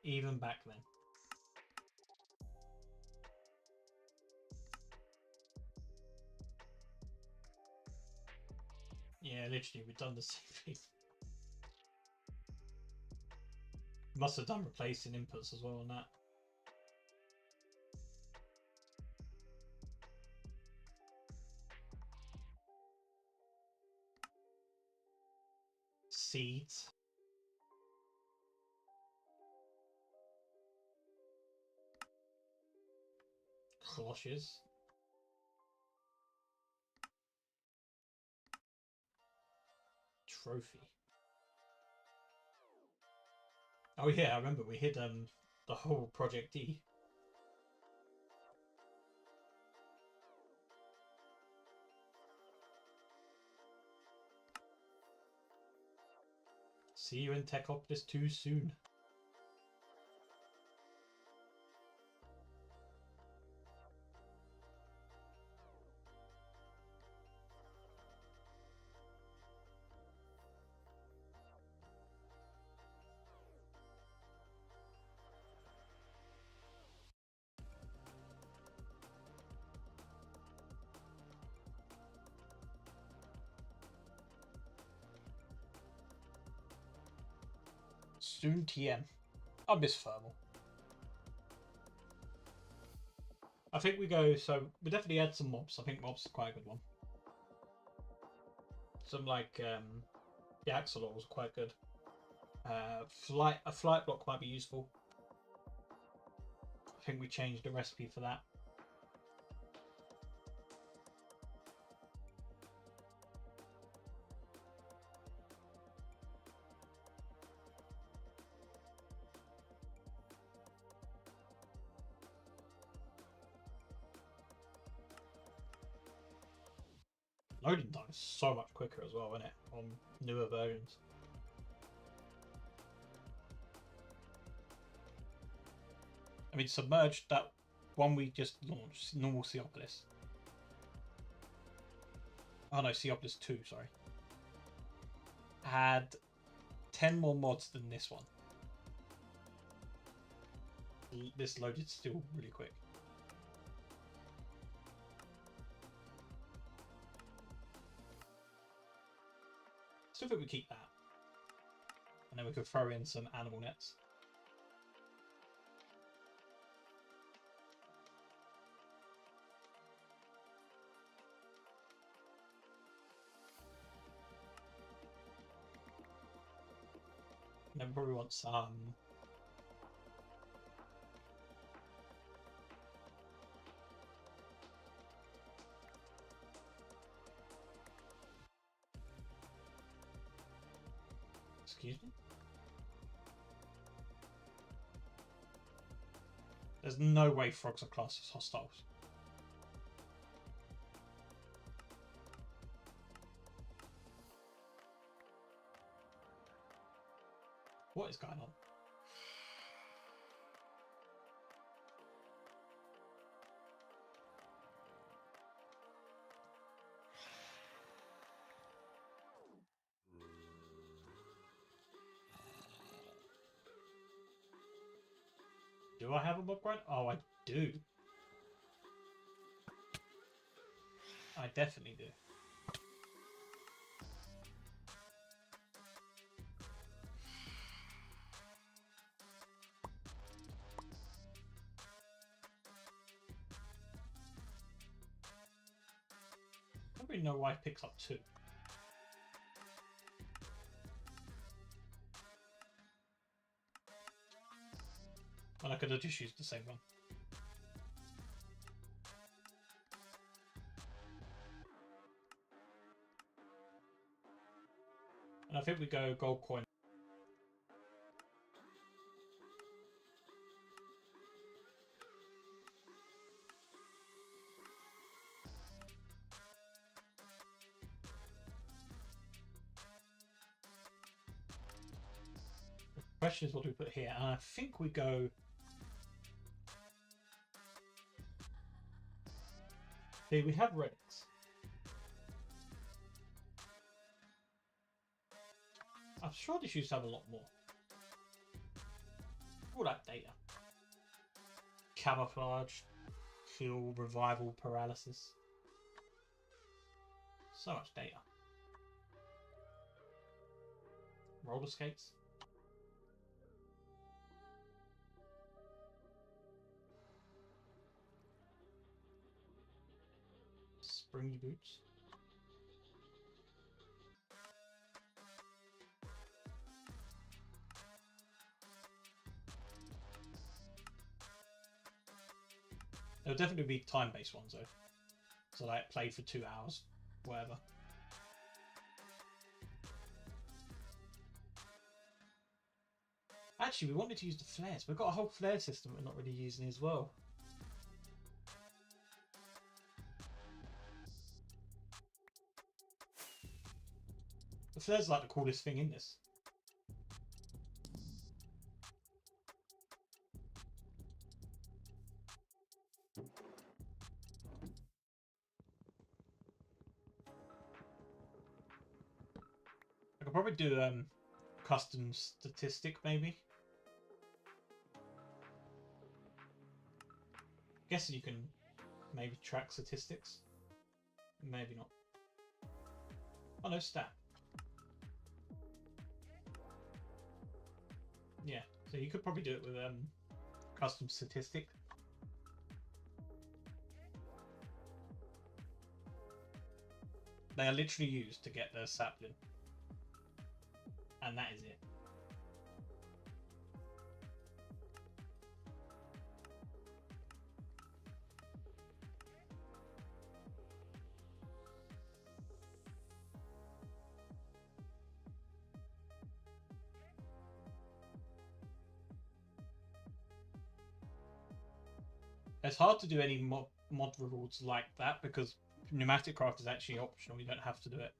S1: Even back then. Yeah, literally, we've done the same thing. Must have done replacing inputs as well on that. Seeds. cloches. Trophy. Oh yeah, I remember we hid the whole Project D. See you in Techoptis too soon. Soon TM. I miss Thermal. I think we go, so we definitely add some mobs. I think mobs is quite a good one. Some like the Axolotls are quite good. A flight block might be useful. I think we changed the recipe for that. Loading time is so much quicker as well, isn't it? On newer versions. I mean, Submerged, that one we just launched, normal Seopolis. Oh no, Seopolis 2, sorry. Had 10 more mods than this one. This loaded still really quick. Still think we keep that. And then we could throw in some animal nets. And then we probably want some excuse me? There's no way frogs are classed as hostiles. What is going on? Do I have a mob grind? Oh, I do. I definitely do. I don't really know why it picks up 2. Well, I could have just used the same one. And I think we go gold coin. The question is, what do we put here? And I think we go. See, we have Reddits. I'm sure this used to have a lot more. All that data. Camouflage, heal, revival, paralysis. So much data. Roller skates. Springy boots. There'll definitely be time-based ones though. So like play for 2 hours, whatever. Actually, we wanted to use the flares. We've got a whole flare system we're not really using as well. The flares are like the coolest thing in this. I could probably do custom statistic maybe. Guessing you can maybe track statistics. Maybe not. Oh no, stat. Yeah, so you could probably do it with custom statistic. They are literally used to get the sapling. And that is it. It's hard to do any mod rewards like that because pneumatic craft is actually optional. You don't have to do it.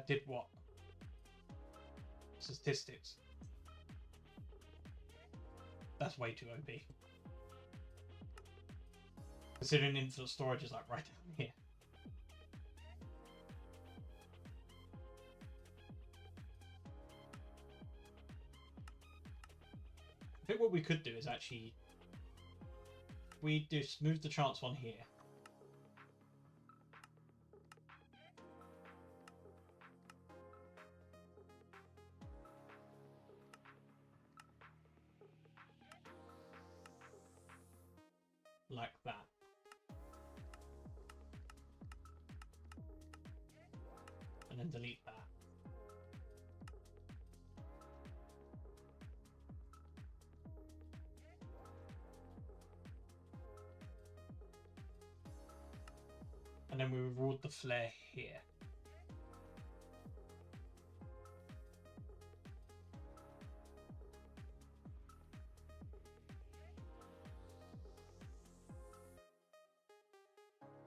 S1: Did what? Statistics. That's way too OP. Considering infinite storage is like right down here. I think what we could do is actually we just move the chance one here. Like that. And then delete that. And then we reward the flare here.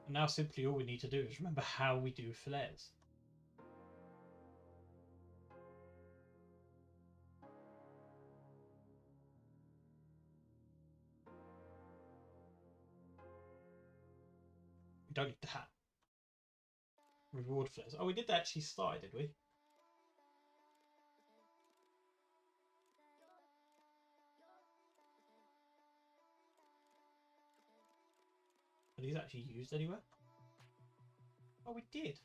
S1: And now simply all we need to do is remember how we do flares. We don't need that. Reward flares. Oh, we did actually start, did we? Are these actually used anywhere? Oh, we did.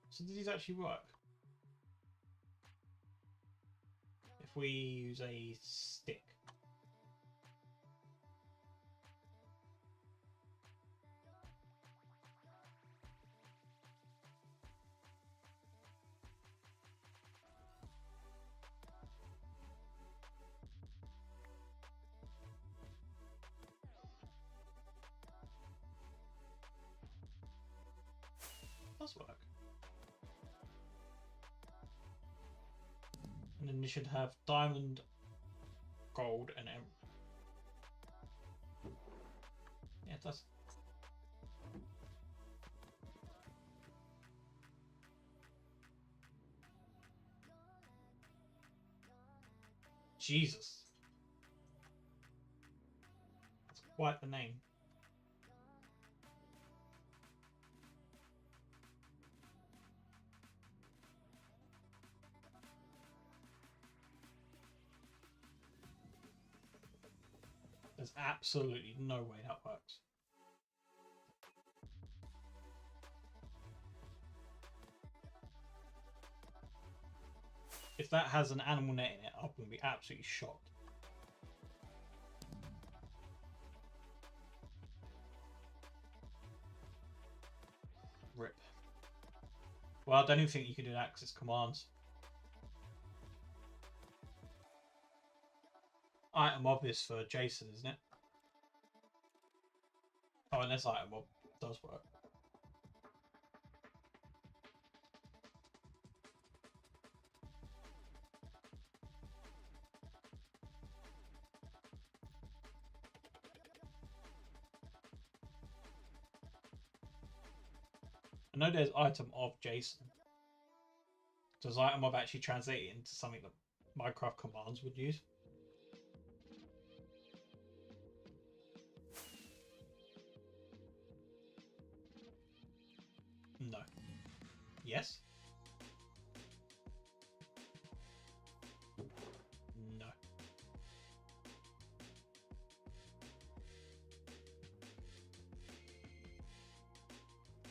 S1: So do these actually work? If we use a stick. Does work. And then you should have diamond, gold, and emerald. Yeah, it does. Jesus. That's quite the name. There's absolutely no way that works. If that has an animal net in it, I'm going to be absolutely shocked. Rip. Well, I don't even think you can do access commands. Item mob is for Jason, isn't it? Oh, and this item mob does work. I know there's item of Jason. Does item of actually translate it into something that Minecraft commands would use? No. Yes? No.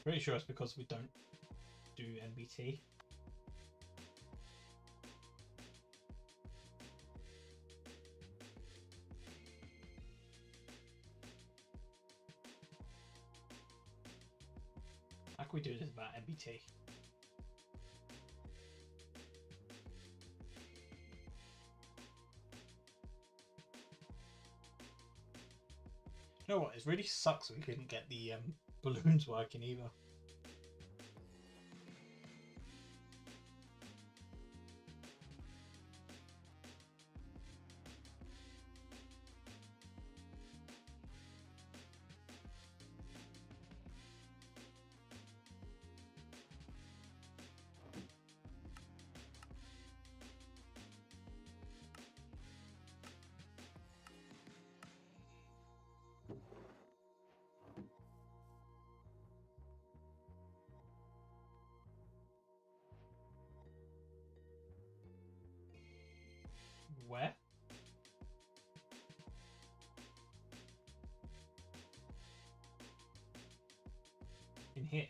S1: Pretty sure it's because we don't do NBT. How can we do this about NBT? You know what? It really sucks we couldn't get the balloons working either. Where? In here.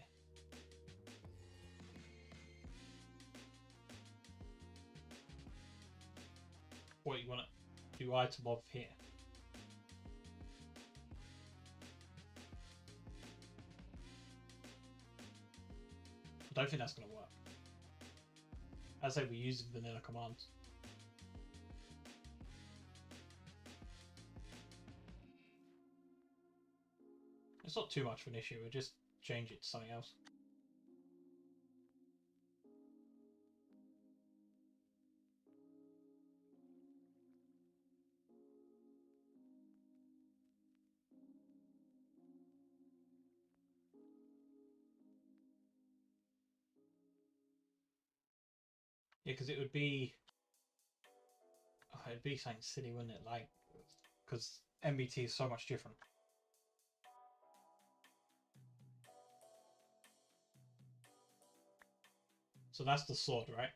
S1: What, you want to do item of here? I don't think that's going to work. As I say, we use vanilla commands. It's not too much of an issue, we'll just change it to something else. Yeah, because it would be... Oh, it'd be something silly, wouldn't it? Like, because MBT is so much different. So that's the sword, right?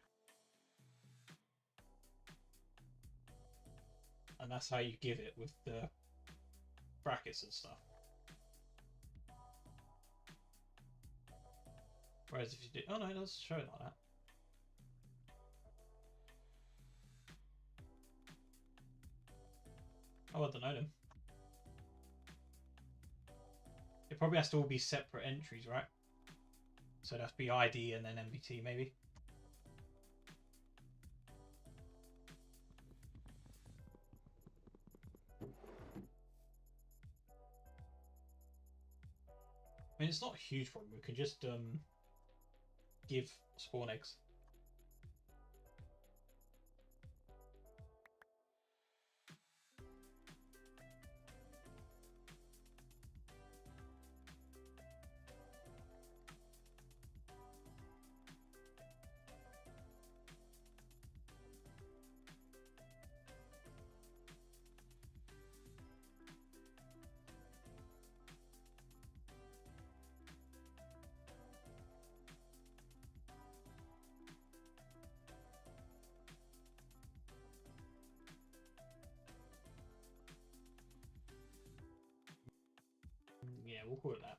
S1: And that's how you give it with the brackets and stuff. Whereas if you do... Oh no, it does show it like that. Oh, I don't know then. It probably has to all be separate entries, right? So it'd have to be ID and then MBT maybe. I mean, it's not a huge problem. We could just give spawn eggs. Yeah, we'll call it that.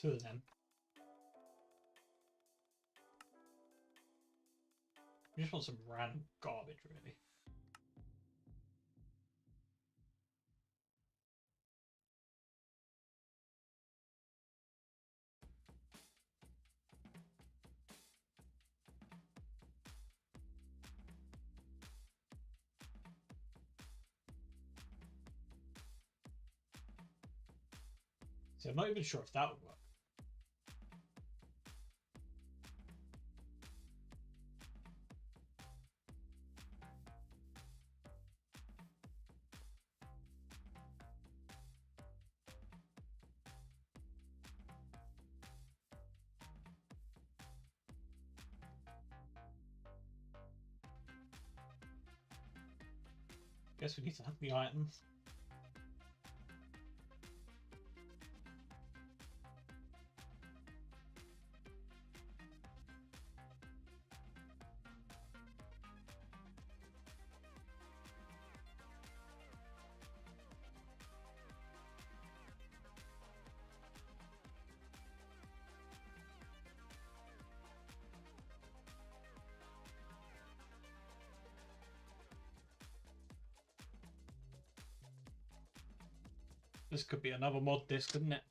S1: Two of them. We just want some random garbage, really. See, I'm not even sure if that would work. Guess we need to have the items. This could be another mod disc, couldn't it?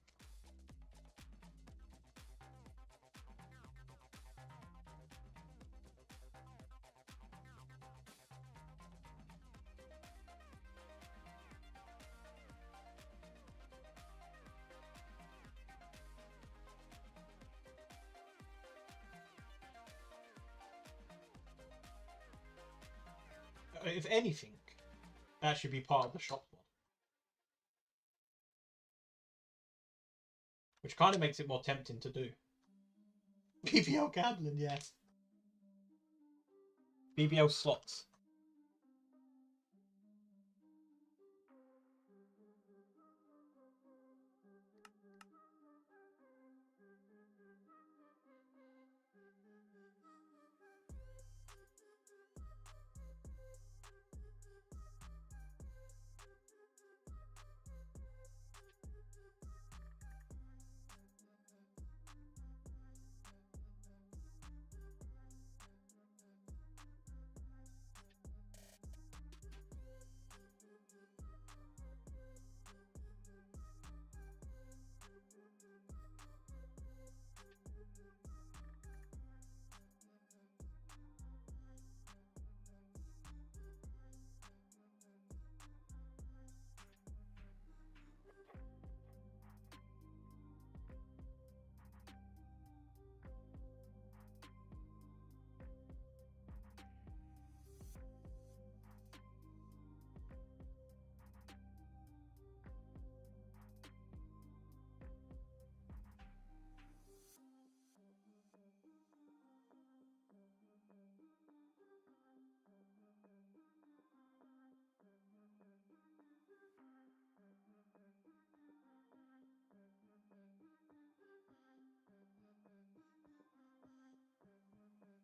S1: If anything, that should be part of the shop mod. Which kind of makes it more tempting to do. BBL gambling, yes. BBL slots.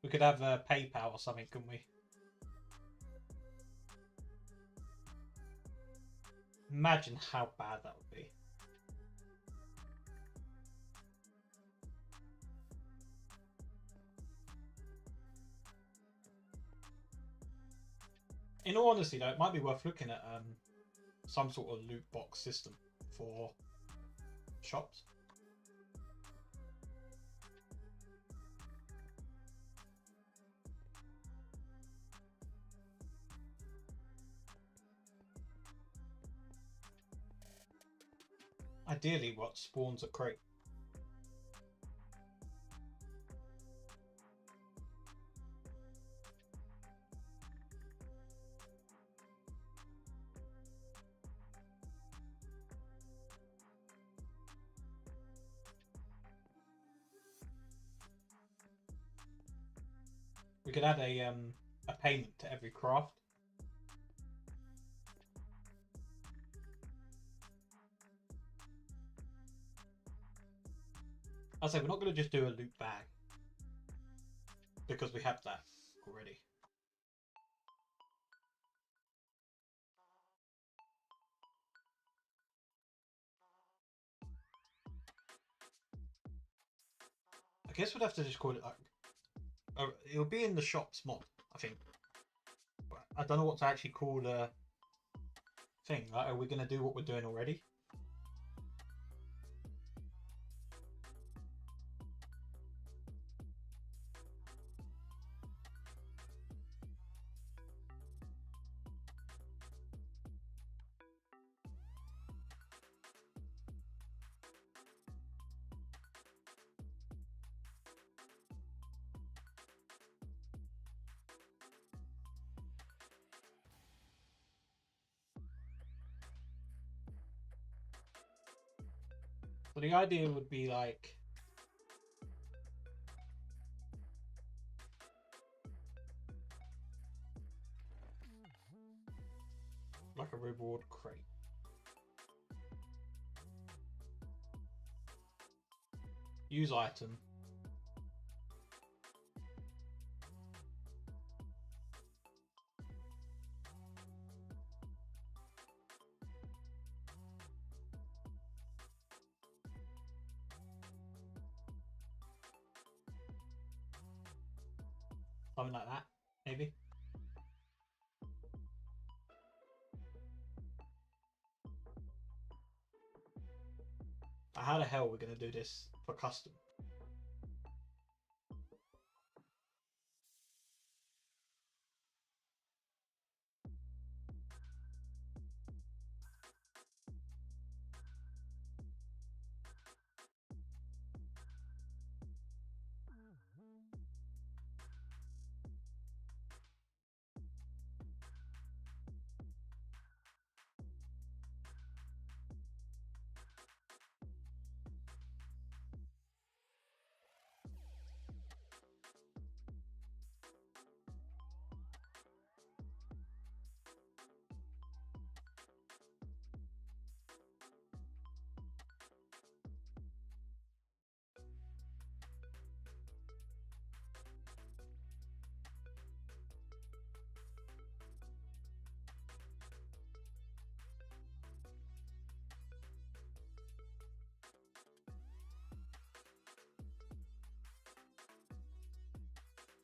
S1: We could have a PayPal or something, couldn't we? Imagine how bad that would be. In all honesty, though, it might be worth looking at some sort of loot box system for shops. Ideally, what spawns a crate. We could add a payment to every craft. I'll say we're not going to just do a loot bag because we have that already. I guess we'd have to just call it like it'll be in the shops mod, I think. I don't know what to actually call the thing. Like, are we going to do what we're doing already? So the idea would be like a reward crate. Use item. Something like that, maybe. How the hell are we going to do this for custom?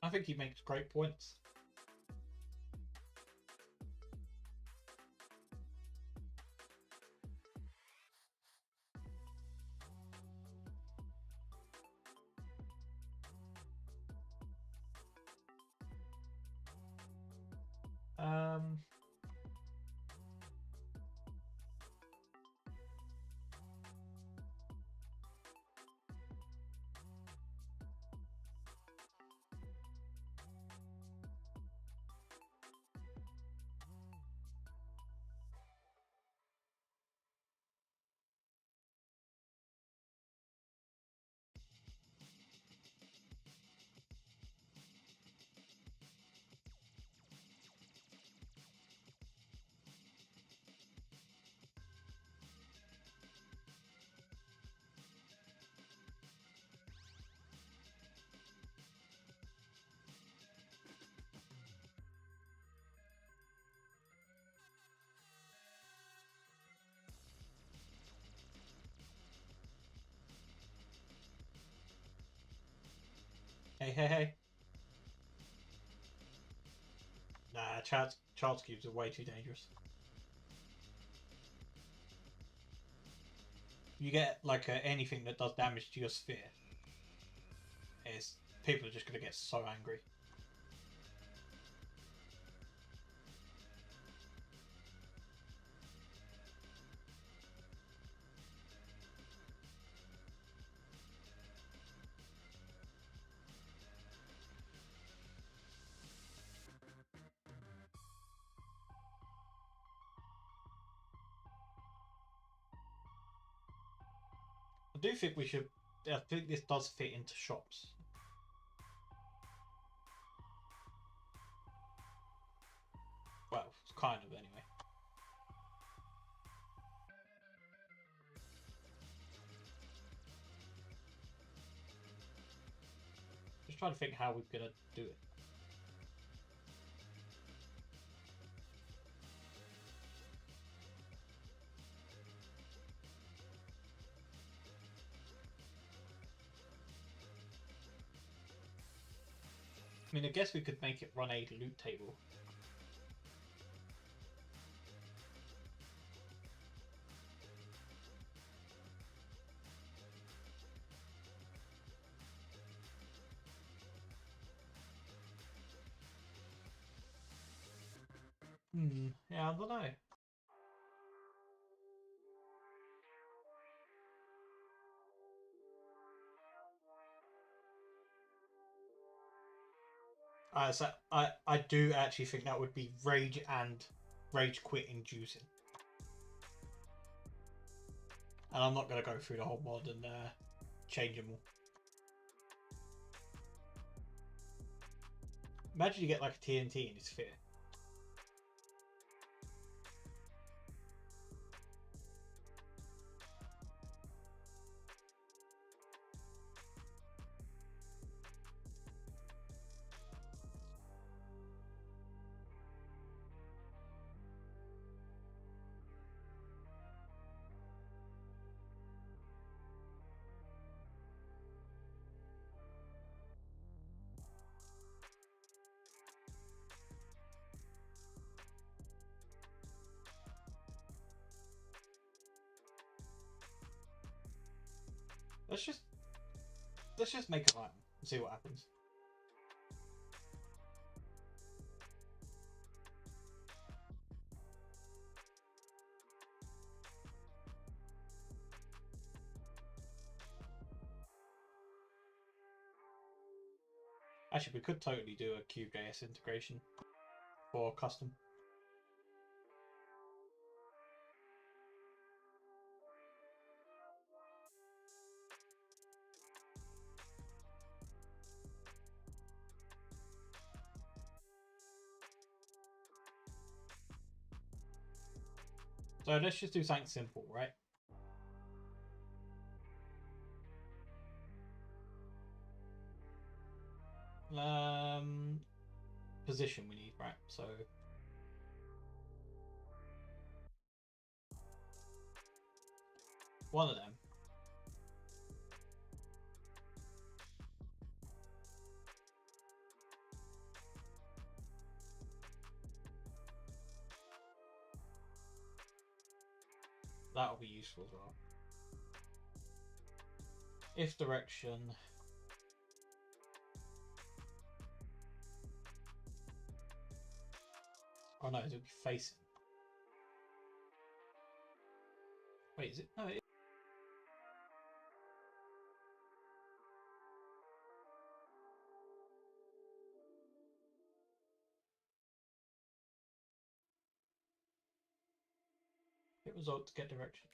S1: I think he makes great points. Um, hey. Nah, child's cubes are way too dangerous. You get like anything that does damage to your sphere, people are just going to get so angry. I do think we should. I think this does fit into shops. Well, kind of anyway. Just trying to think how we're gonna do it. I mean, I guess we could make it run a loot table. Yeah, I don't know. So I do actually think that would be rage and rage quit inducing. And I'm not going to go through the whole mod and change them all. Imagine you get like a TNT in its sphere. Let's just make a item and see what happens. Actually, we could totally do a QJS integration for custom. So let's just do something simple, right? Position we need, right? So one of them. That'll be useful as well. If direction. Oh no, it'll be facing. Wait, is it? No, it is. Hit result to get direction.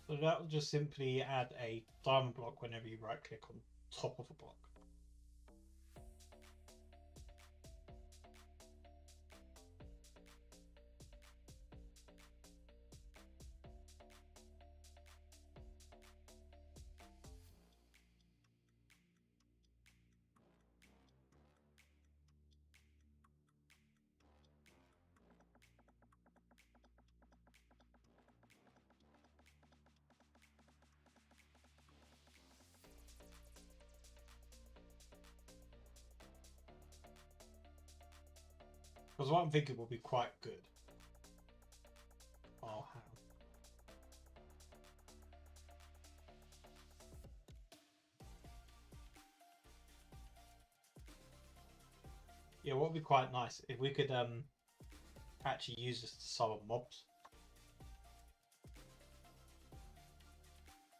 S1: So that will just simply add a diamond block whenever you right click on top of a block. Because what I'm thinking will be quite good. Oh, how? Yeah, what would be quite nice if we could actually use this to summon mobs.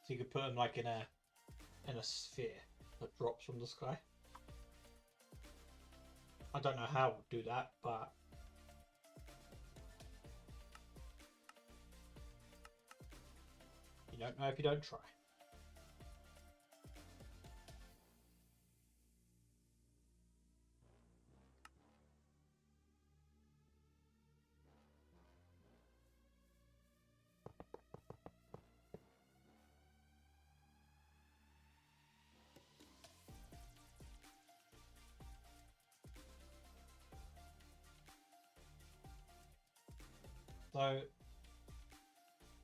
S1: So you could put them like in a sphere that drops from the sky. I don't know how we'll do that, but you don't know if you don't try. So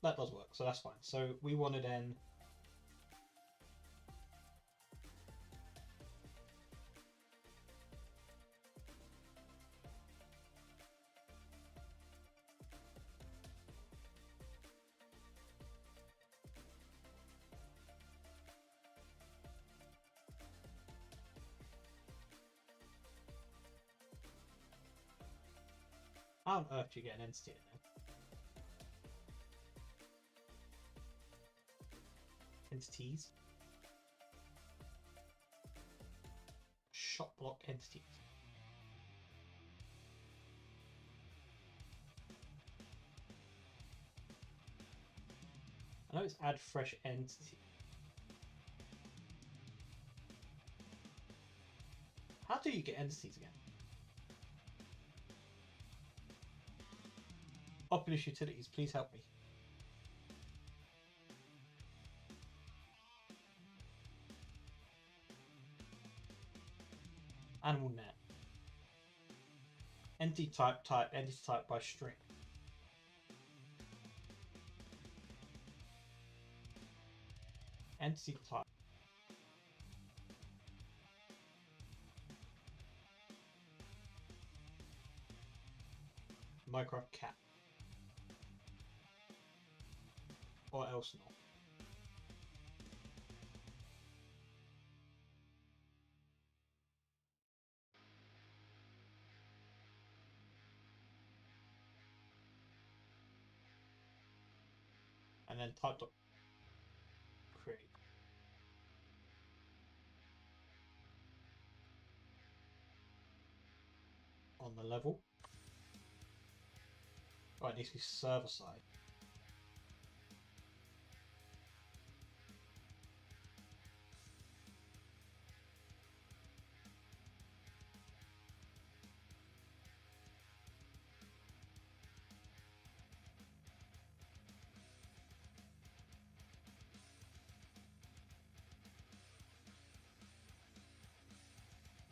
S1: that does work, so that's fine. So we want to then how on earth do you get an entity in there? Entities. Shot block entities. I know it's add fresh entity. How do you get entities again? Populous utilities, please help me. Animal net. Entity type, entity type by string. Entity type. Minecraft cat. Or else not. And then type dot create. On the level. Oh, it needs to be server side.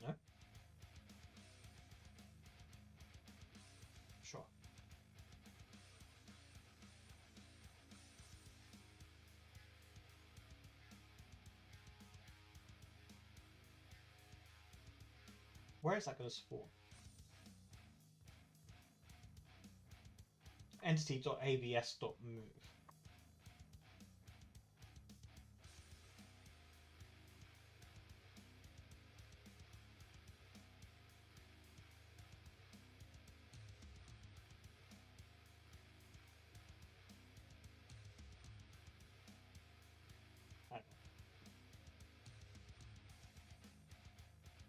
S1: No? Sure. Where is that going to spawn? Entity.abs.move.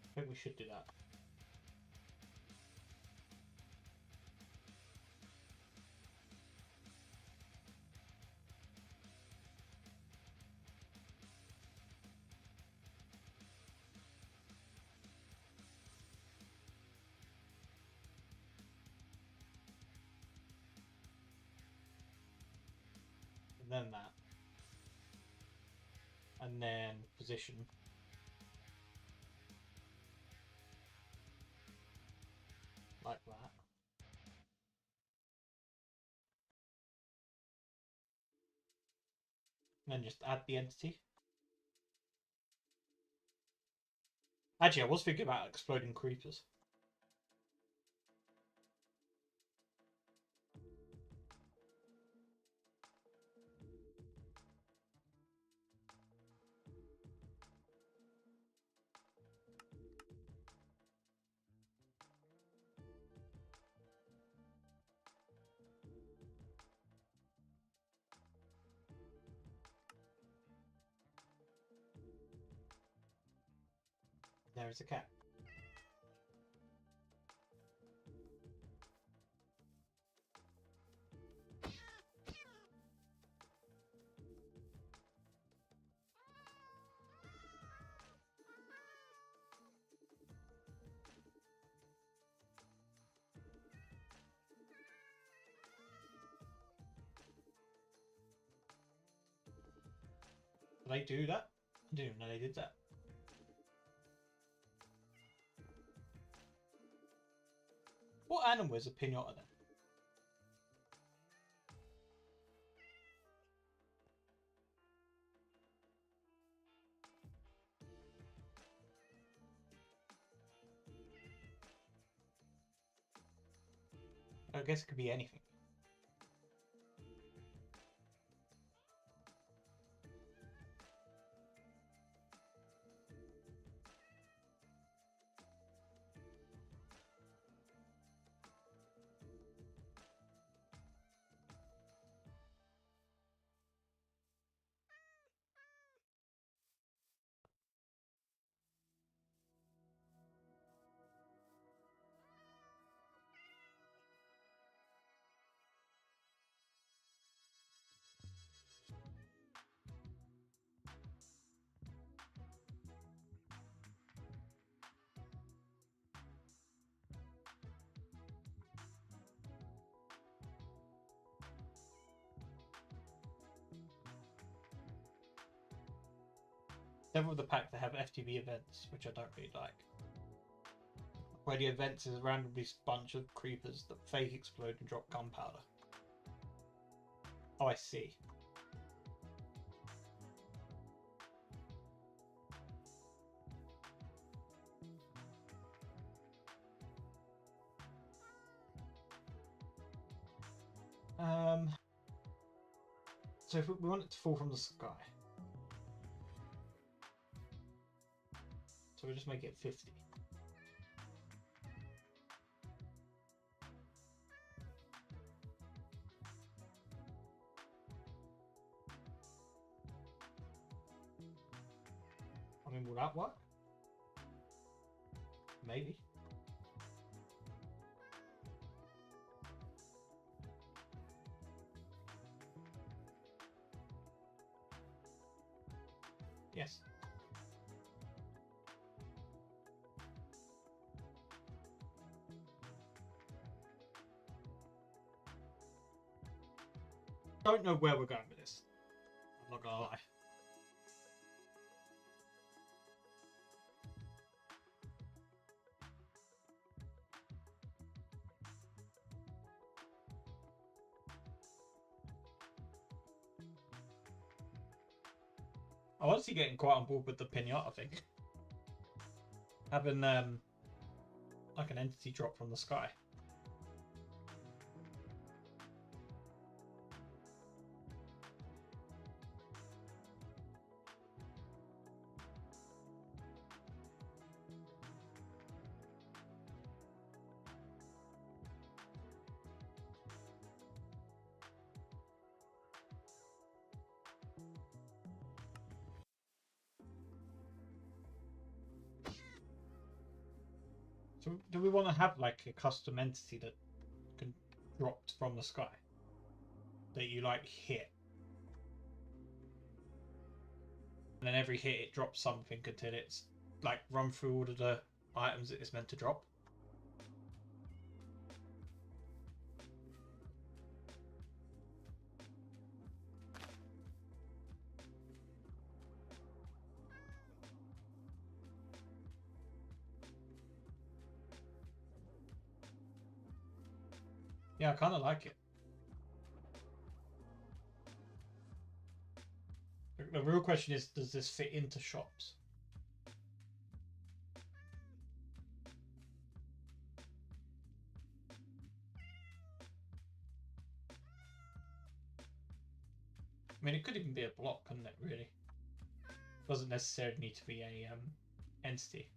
S1: I think we should do that. And then that. And then position. Like that. And then just add the entity. Actually, I was thinking about exploding creepers. There's a cat. Did they do that? I didn't even know they did that. What animal is a pinata then? I guess it could be anything. Several of the pack that have FTB events, which I don't really like. Where the events is a randomly bunch of creepers that fake explode and drop gunpowder. Oh, I see. So if we want it to fall from the sky. So we'll just make it 50. I mean, will that work? Maybe. Yes. Don't know where we're going with this. I'm not gonna lie. I'm honestly getting quite on board with the pinata thing. Having like an entity drop from the sky. So do we want to have like a custom entity that can drop from the sky? That you like hit? And then every hit it drops something until it's like run through all of the items that it's meant to drop? Yeah, I kind of like it. The real question is, does this fit into shops? I mean, it could even be a block, couldn't it, really? Doesn't necessarily need to be a entity.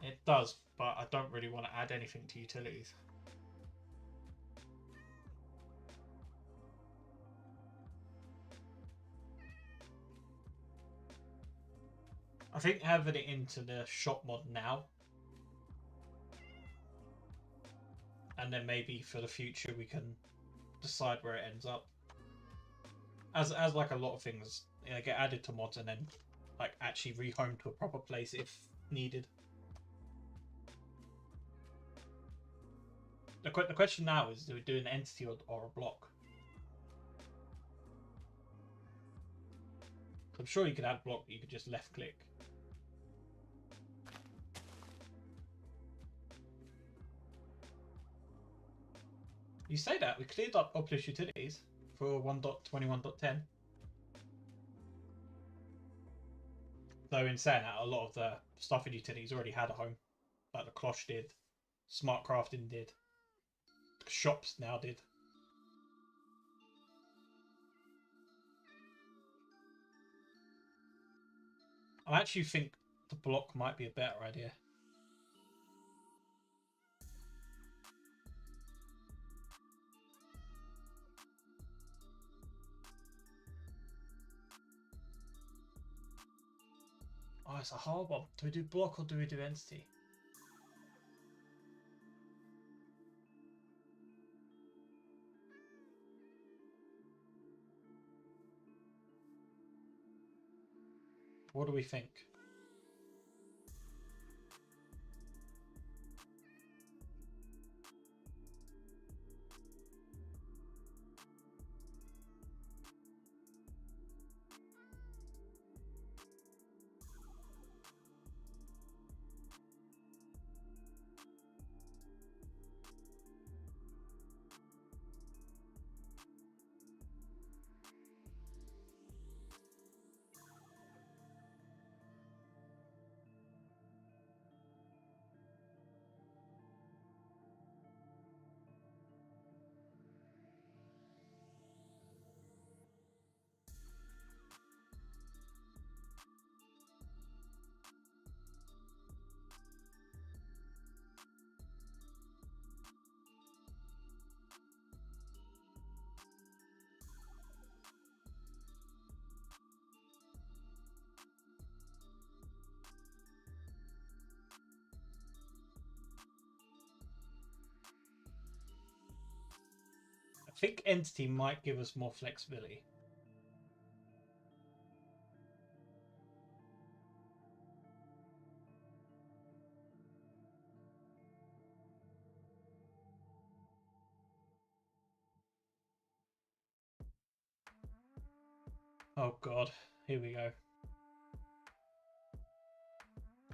S1: It does, but I don't really want to add anything to utilities. I think having it into the shop mod now, and then maybe for the future we can decide where it ends up. As like a lot of things, get added to mods and then like actually rehomed to a proper place if needed. The question now is, do we do an entity or a block? I'm sure you could add block, but you could just left click. You say that, we cleared up published utilities for 1.21.10. Though in saying that, a lot of the stuff in utilities already had a home. Like the Cloche did, Smart Crafting did, shops now did. I actually think the block might be a better idea. Oh, it's a hard one. Do we do block or do we do entity? What do we think? I think entity might give us more flexibility. Oh god, here we go.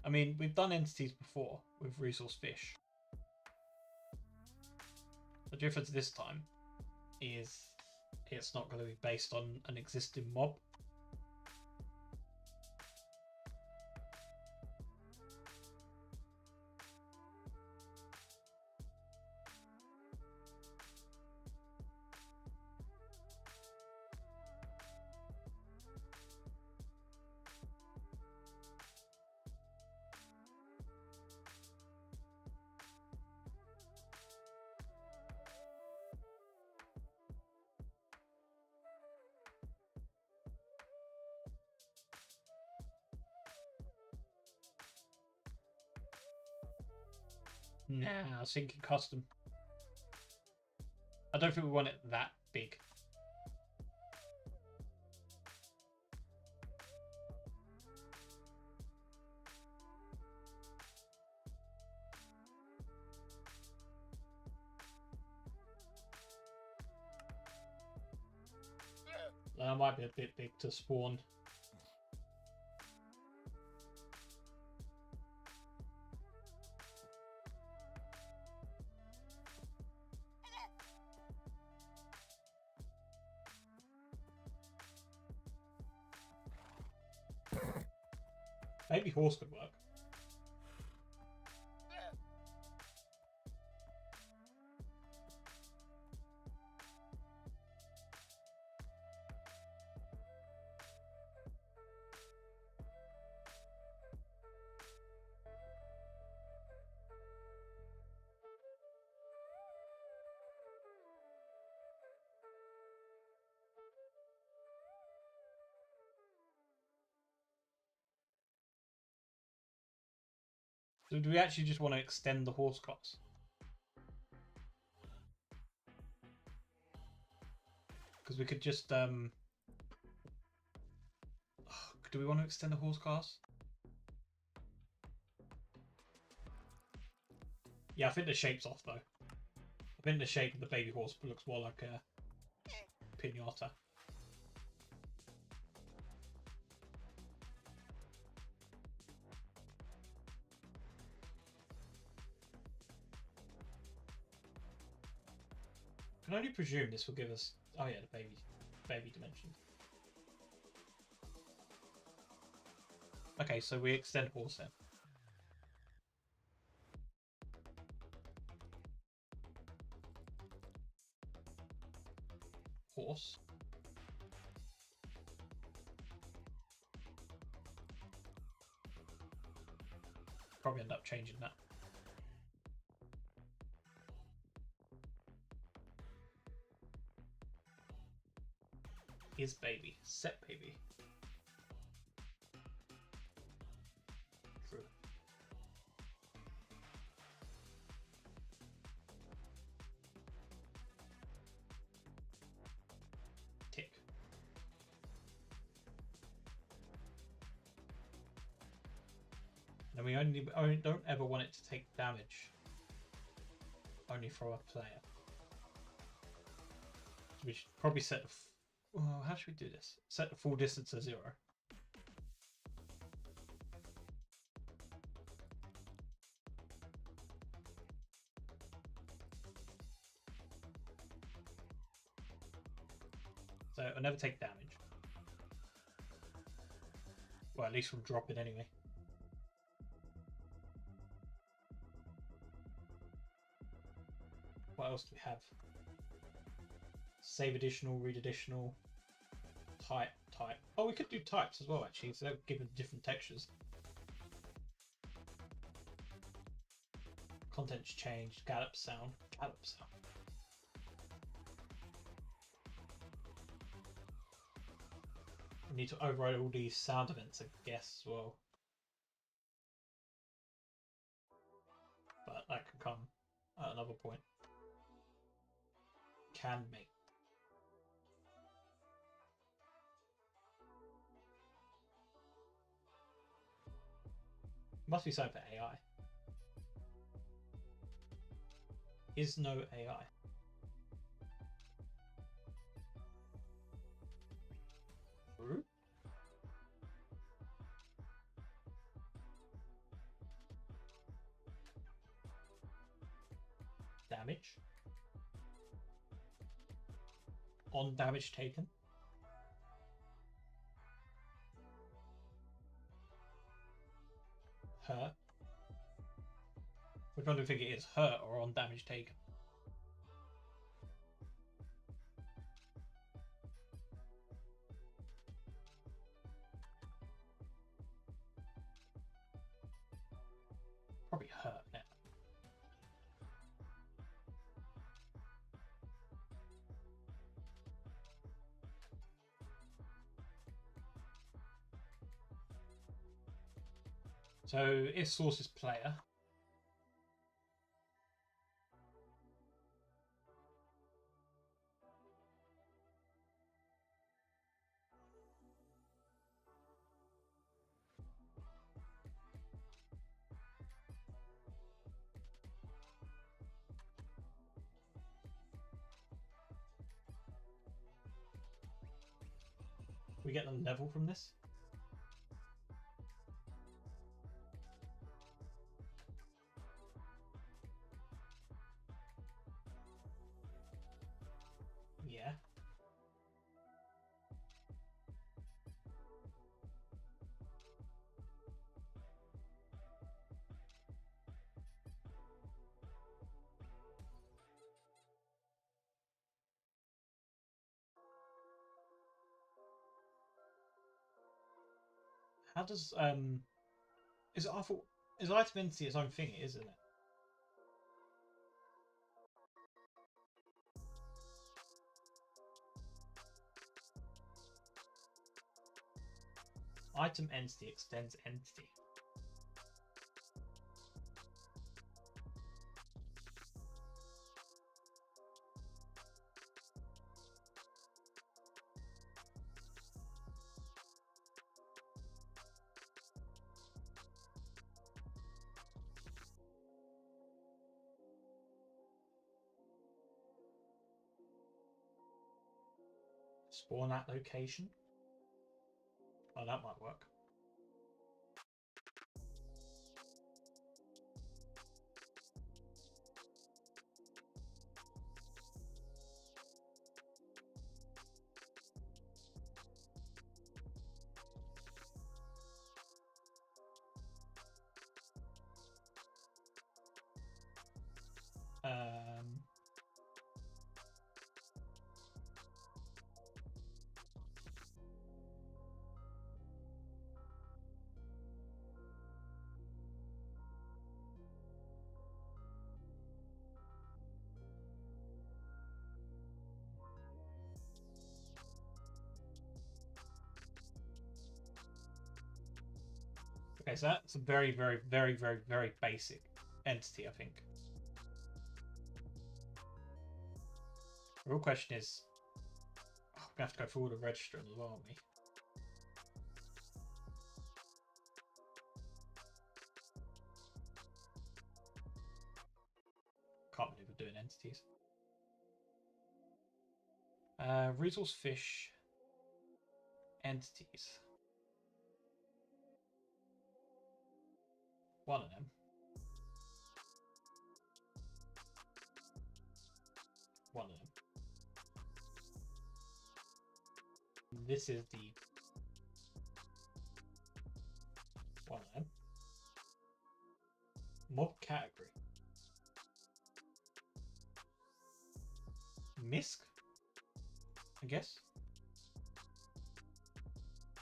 S1: I mean, we've done entities before with resource fish. The difference this time is it's not going to be based on an existing mob. Nah, I was thinking custom. I don't think we want it that big. That might be a bit big to spawn. Maybe horse could work. So do we actually just want to extend the horse class? Because we could just do we want to extend the horse class? Yeah, I think the shape's off though. I think the shape of the baby horse looks more like a pinata. I can only presume this will give us... Oh yeah, the baby dimensions. Okay, so we extend horse then. Horse. Probably end up changing that. Is baby. Set baby. True. Tick. And we only don't ever want it to take damage. Only from a player. So we should probably set the... Oh, how should we do this? Set the full distance to 0. So it'll never take damage. Well, at least we'll drop it anyway. What else do we have? Save additional, read additional, type. Oh, we could do types as well, actually, so they're given different textures. Contents changed, gallop sound. We need to override all these sound events, I guess, as well. But that can come at another point. Can make. Must be something for AI. Is no AI. True. Damage. On damage taken. Hurt. Which one do you think it is? Hurt or on damage taken? Probably hurt now. So if source is player, we get the level from this. Yeah. How does is it, I thought, is item entity its own thing, isn't it? Item entity extends entity. Spawn at location. Oh, that might work. Okay, so that's a very, very, very, very, very basic entity, I think. The real question is, I'm gonna have to go forward and register as well, aren't we? Can't believe we're doing entities. Resource fish entities. One of them. One of them. This is the one of them. Mob category. Misk, I guess.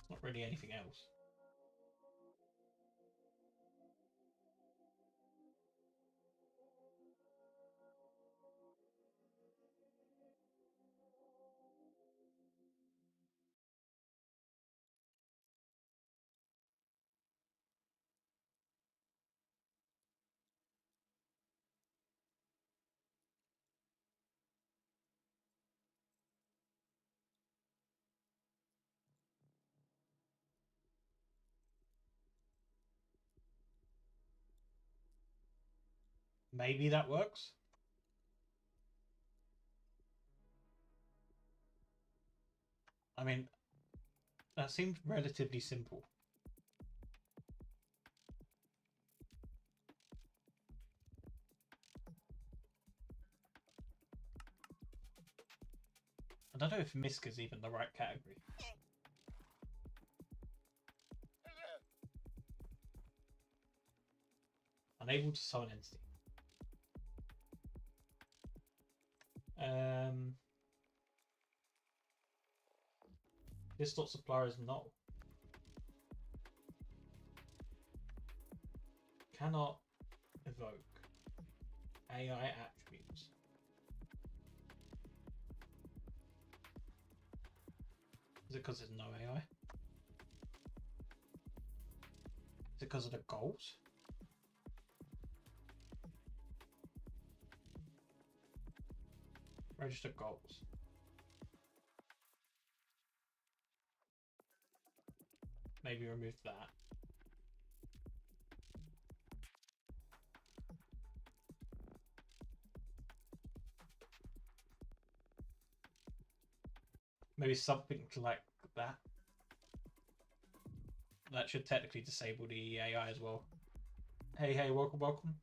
S1: Not really anything else. Maybe that works. I mean, that seems relatively simple. I don't know if Misk is even the right category. Unable to summon entity. This dot supplier is null. Cannot evoke AI attributes. Is it because there's no AI? Is it because of the goals? Register goals. Maybe remove that. Maybe something like that. That should technically disable the AI as well. Hey, hey, welcome, welcome.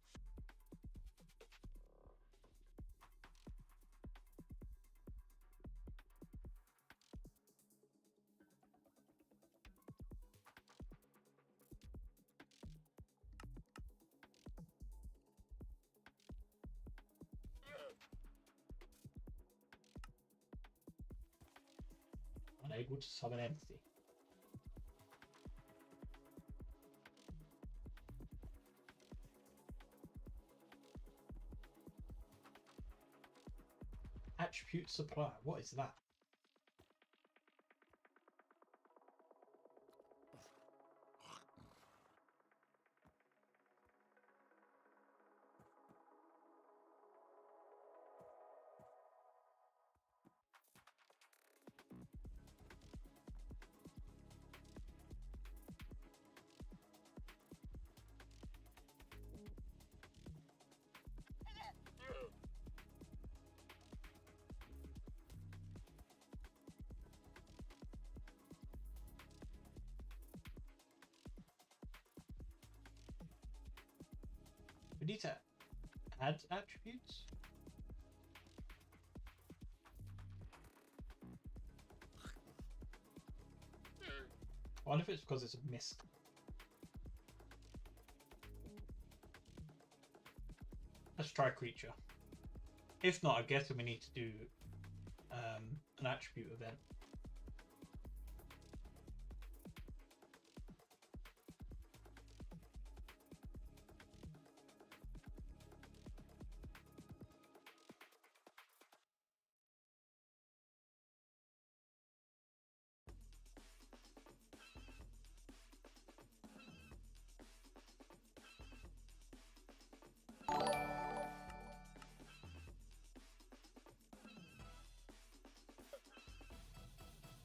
S1: Unable to summon entity. Attribute supply. What is that? We need to add attributes. I wonder if it's because it's a mist. Let's try creature. If not, I guess we need to do an attribute event.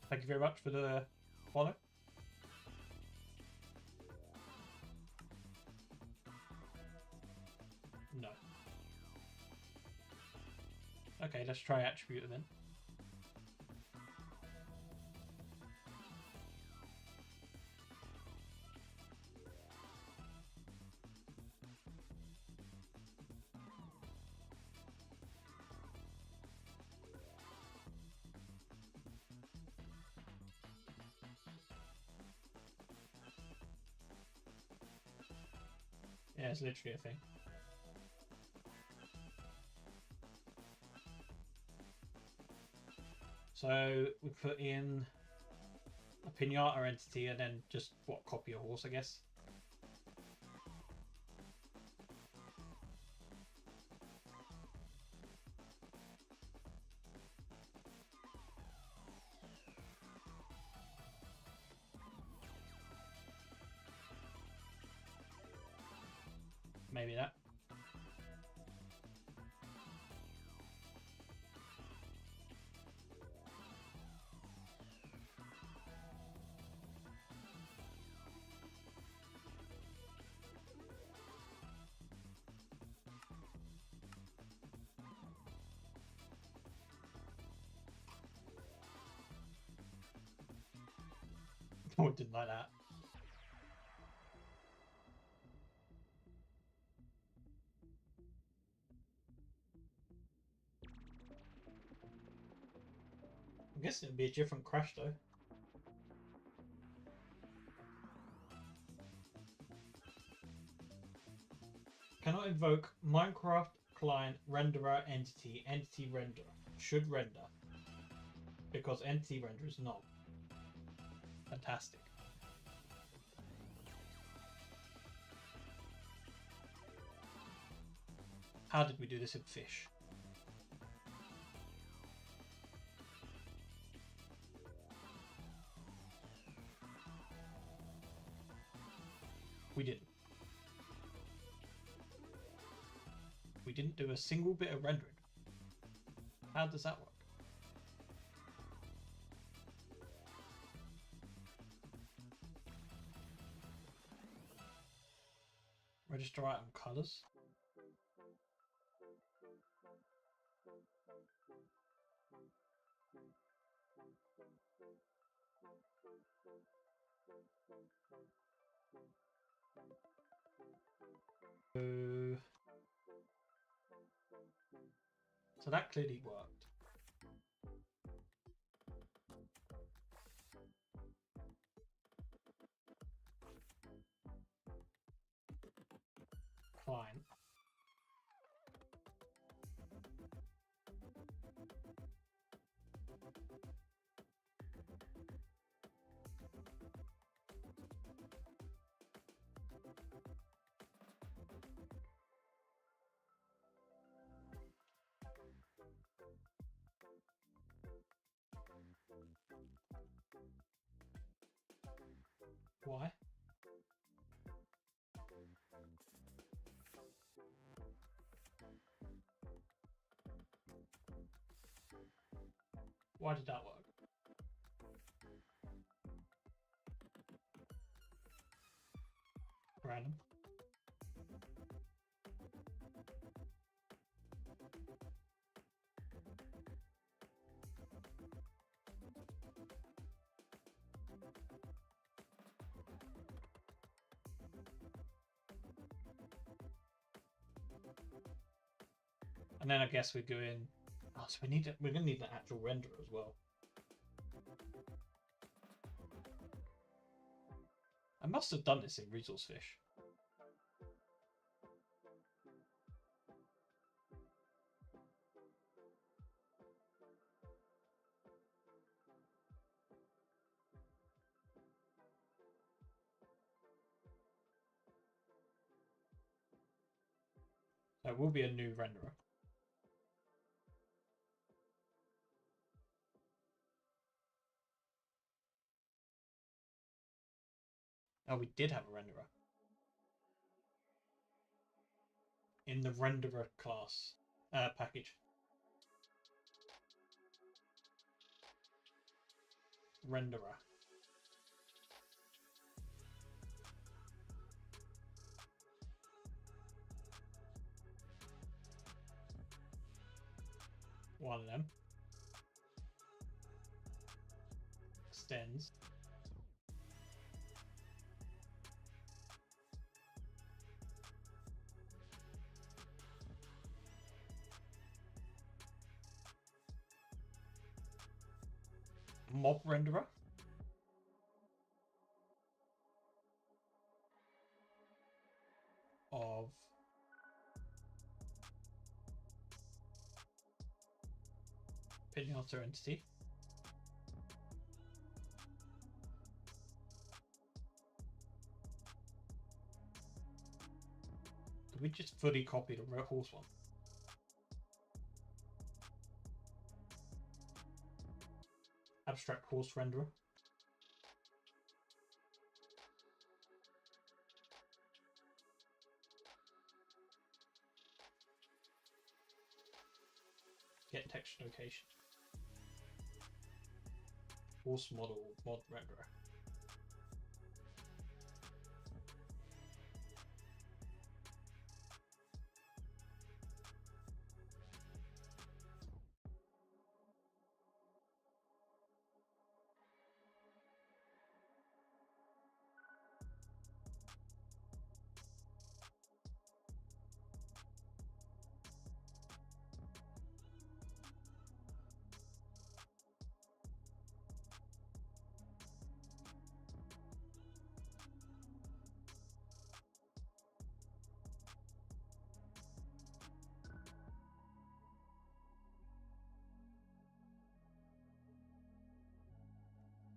S1: Thank you very much for the follow. No. Okay, let's try attribute then. Yeah, it's literally a thing. So we put in a pinata entity and then just what, copy a horse, I guess. Maybe that. Oh, it didn't like that. I guess it'd be a different crash though. Cannot invoke Minecraft client renderer entity render. Should render. Because entity render is not. Fantastic. How did we do this in Fish? We didn't. We didn't do a single bit of rendering. How does that work? Register item colors. So that clearly worked. Client. Why? Why did that work? Random. And then I guess we go in. Oh, so we're gonna need an actual renderer as well. I must have done this in Resource Fish. There will be a new renderer. Oh, we did have a renderer. In the renderer class package. Renderer. One of them. Extends. Mob renderer. Of Pinata entity. Did we just fully copy the red horse one? Abstract horse renderer. Get texture location. Horse model mod renderer.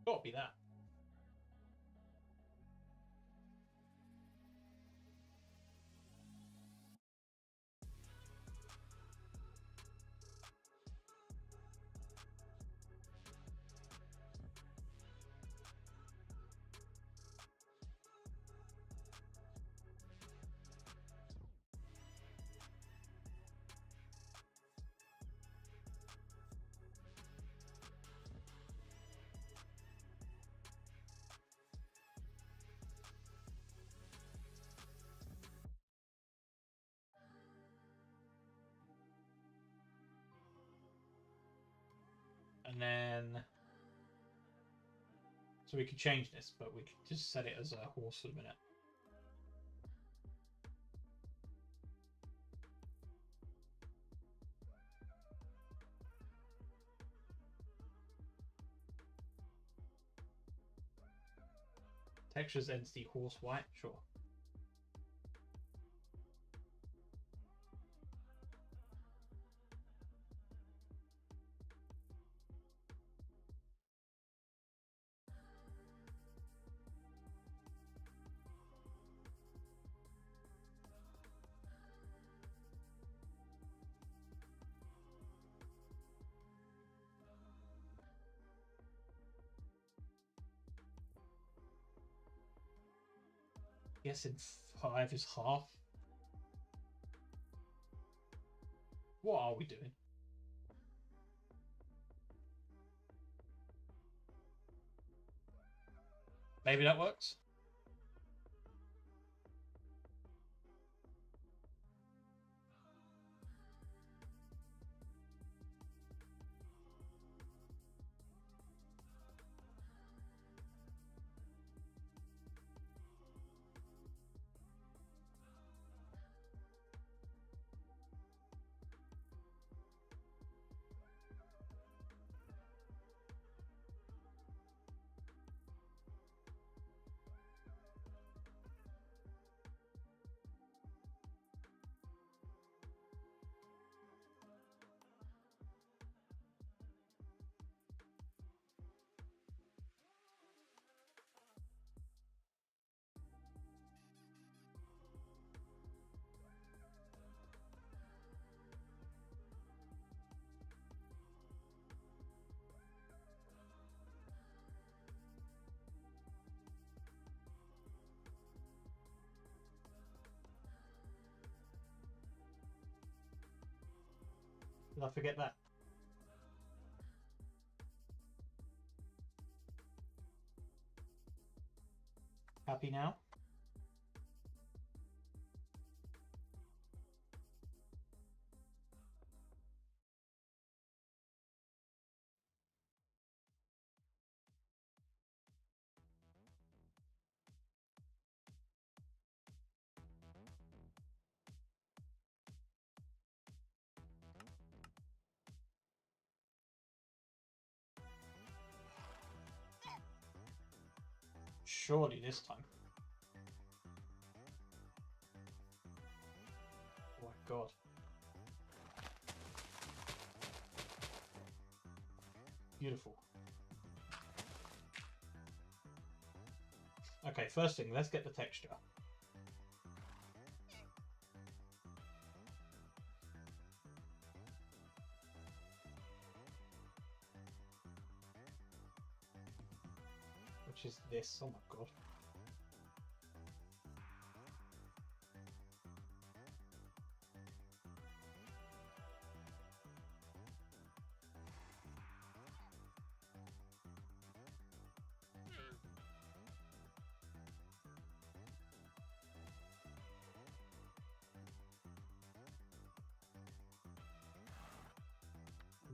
S1: Gotta be that. And then, so we could change this, but we could just set it as a horse for the minute. Textures entity horse white, sure. Guessing 5 is half. What are we doing? Maybe that works. I forget that? Happy now? Surely this time. Oh my god. Beautiful. Okay, first thing, let's get the texture. Which is this, oh my god.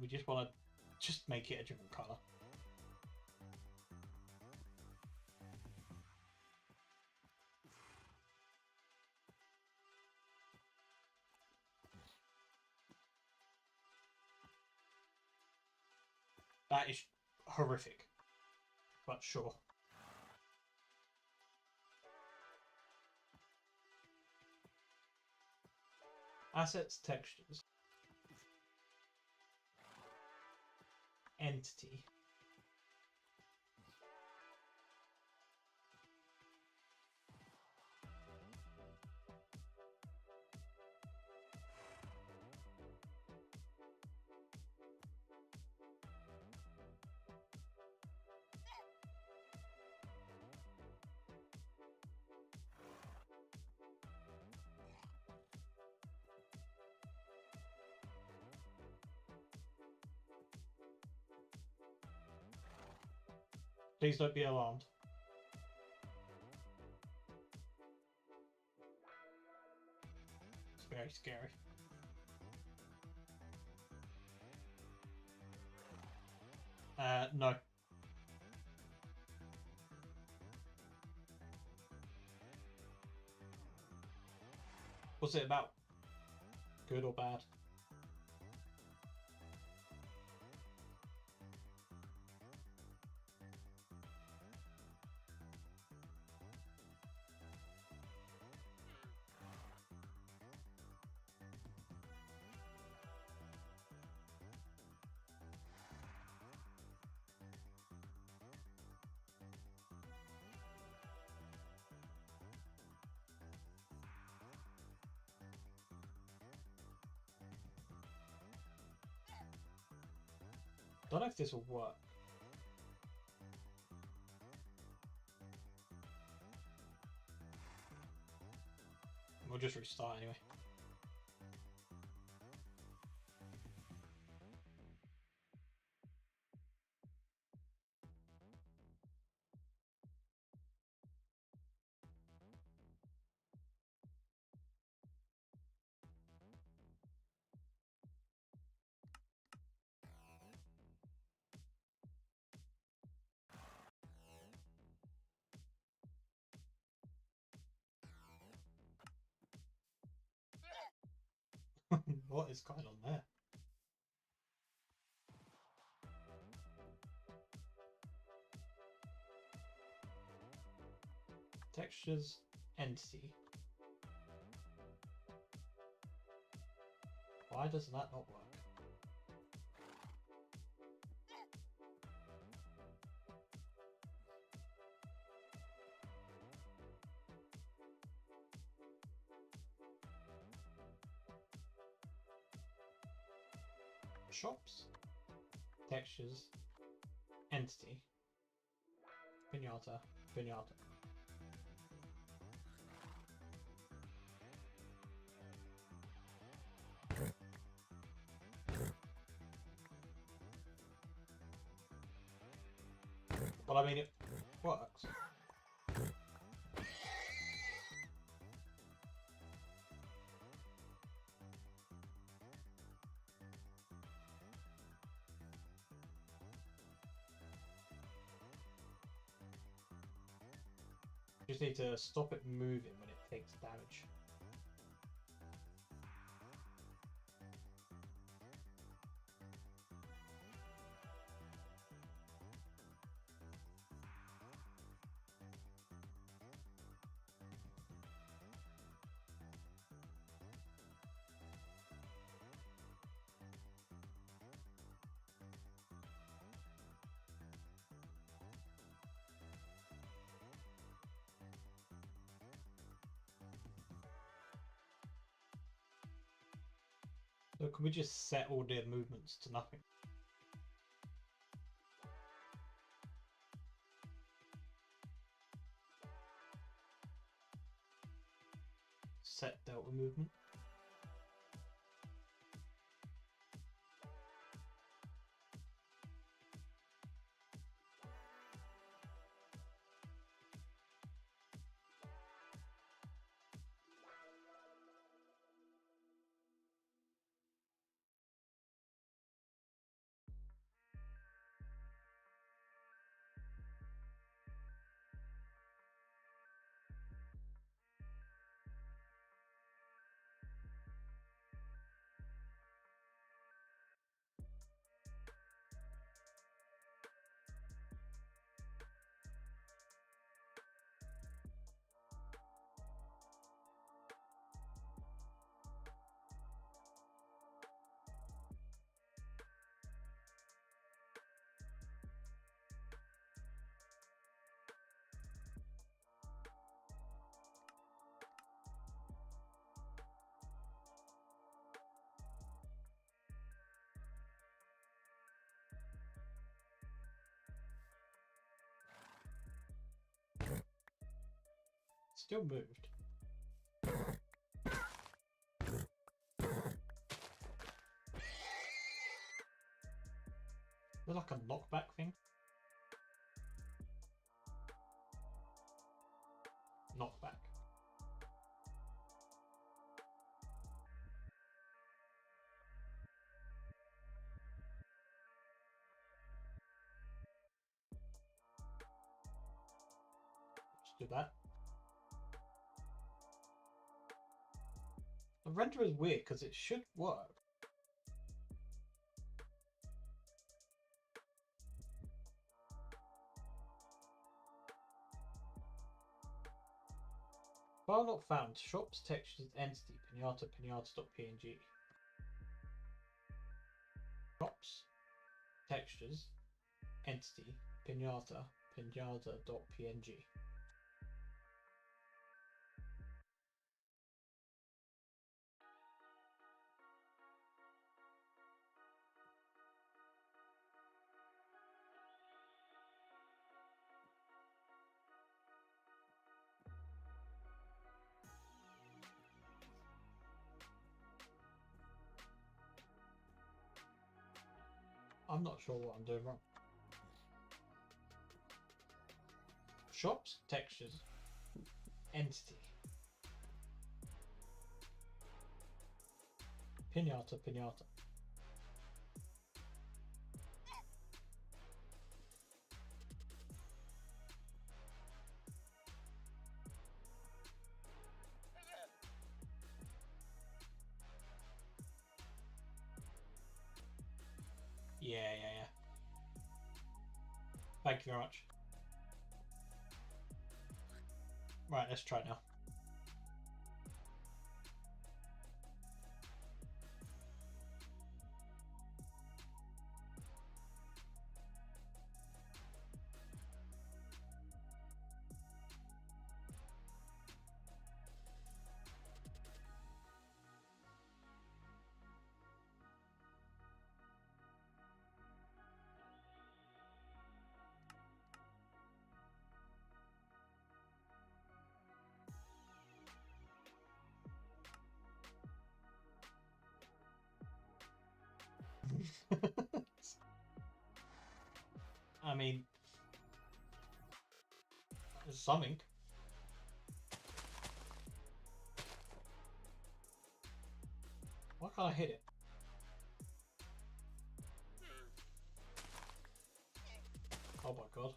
S1: We just want to just make it a different color. That is horrific, but sure. Assets, textures. Entity. Please don't be alarmed. It's very scary. No. What's it about? Good or bad? Don't know if this will work. We'll just restart anyway. What is going on there? Textures, entity. Why does that not work? Shops, textures, entity, pinata, pinata. Well, I mean, it works. Just need to stop it moving when it takes damage. So can we just set all their movements to nothing? Set delta movement. Still moved. There's like a knockback thing. Knockback. Let's do that. The render is weird because it should work. File not found. Shops, textures, entity, pinata, pinata.png. Shops, textures, entity, pinata, pinata.png. I'm not sure what I'm doing wrong. Shops, textures, entity. Pinata, pinata. Yeah. Thank you very much. Right, let's try it now. I mean, There's some ink. Why can't I hit it? Oh my god.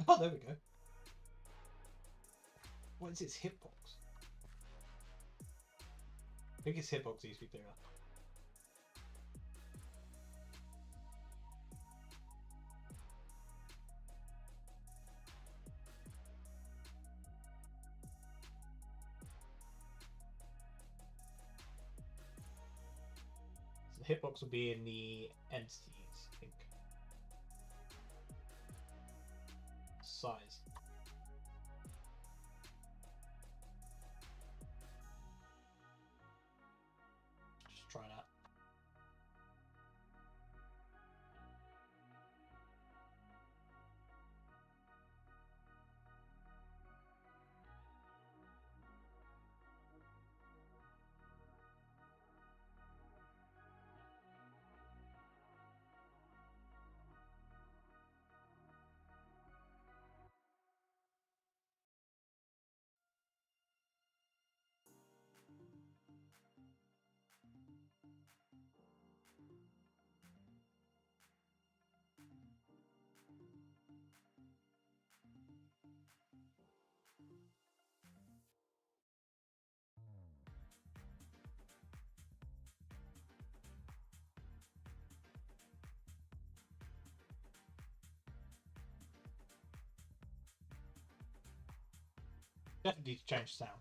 S1: Oh, there we go. What is its hitbox? I think its hitbox needs to be bigger. So the hitbox will be in the entities, I think. Size. Just try that. Definitely need to change sound.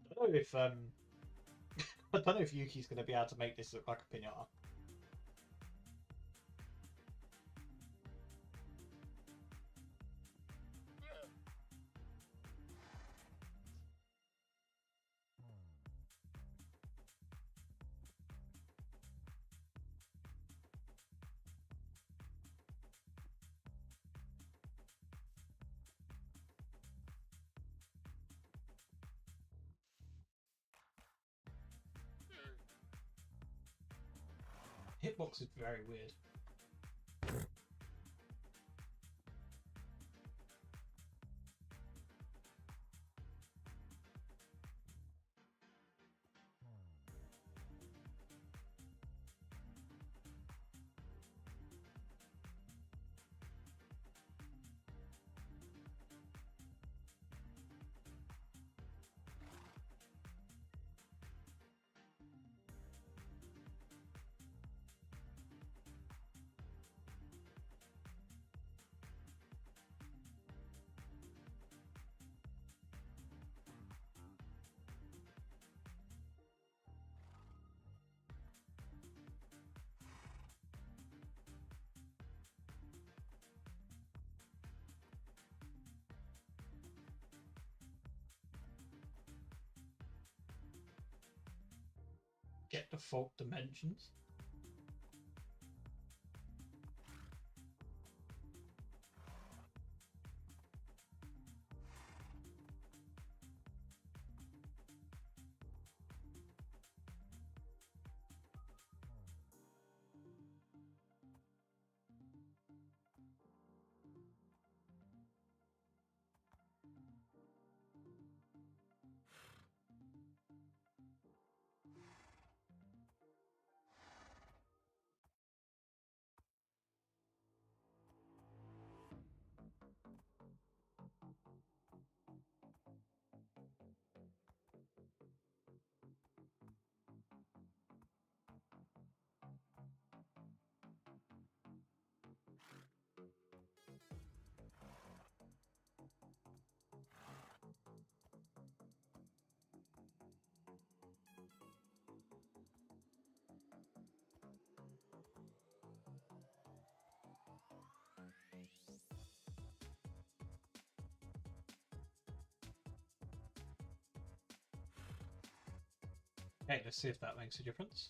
S1: I don't know if I don't know if Yuki's going to be able to make this look like a pinata. Hitbox is very weird. Get default dimensions. Okay, let's see if that makes a difference.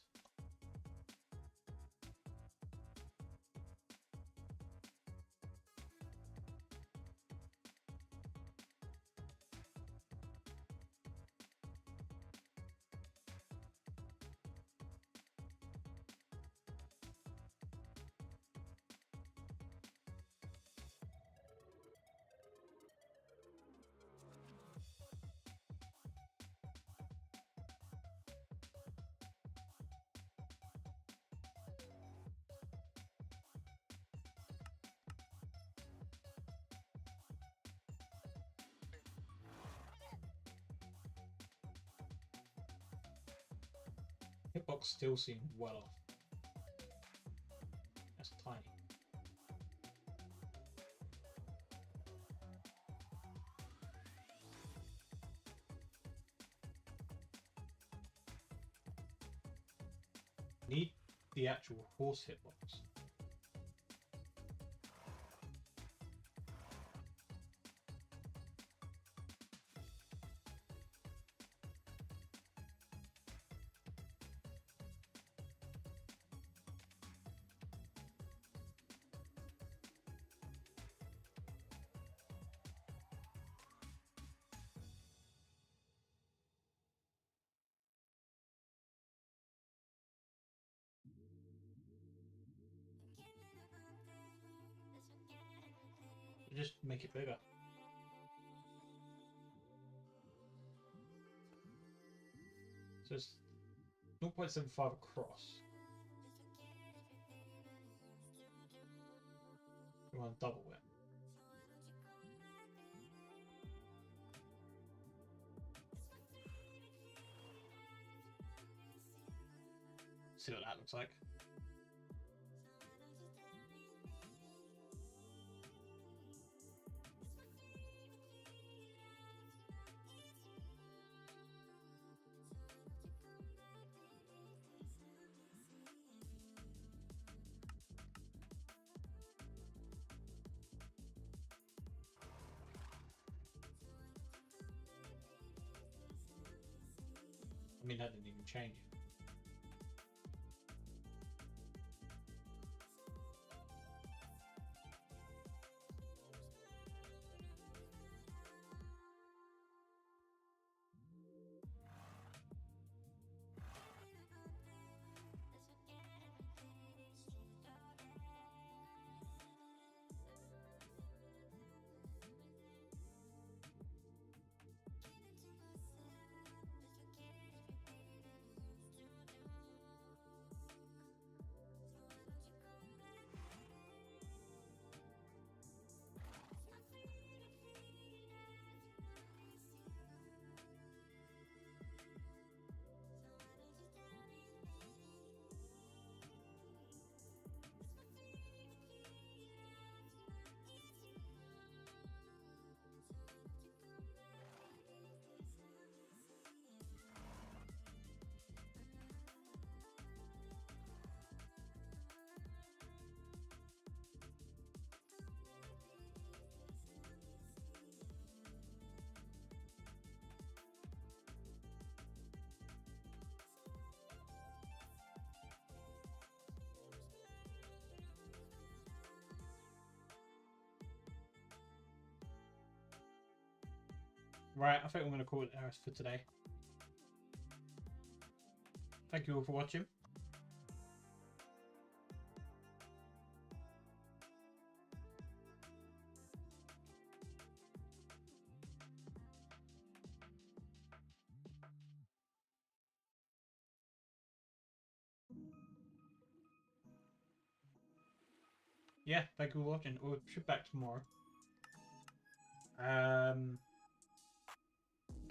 S1: Hitbox still seems well off. That's tiny. Need the actual horse hitbox. Just make it bigger. So it's 0.75 across. You want to double it. See what that looks like. I mean, that didn't even change it. Right, I think I'm going to call it there for today. Thank you all for watching. Yeah, thank you for watching. We'll be back tomorrow.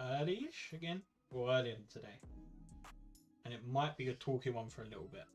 S1: Early-ish again, or earlier than today. And it might be a talking one for a little bit.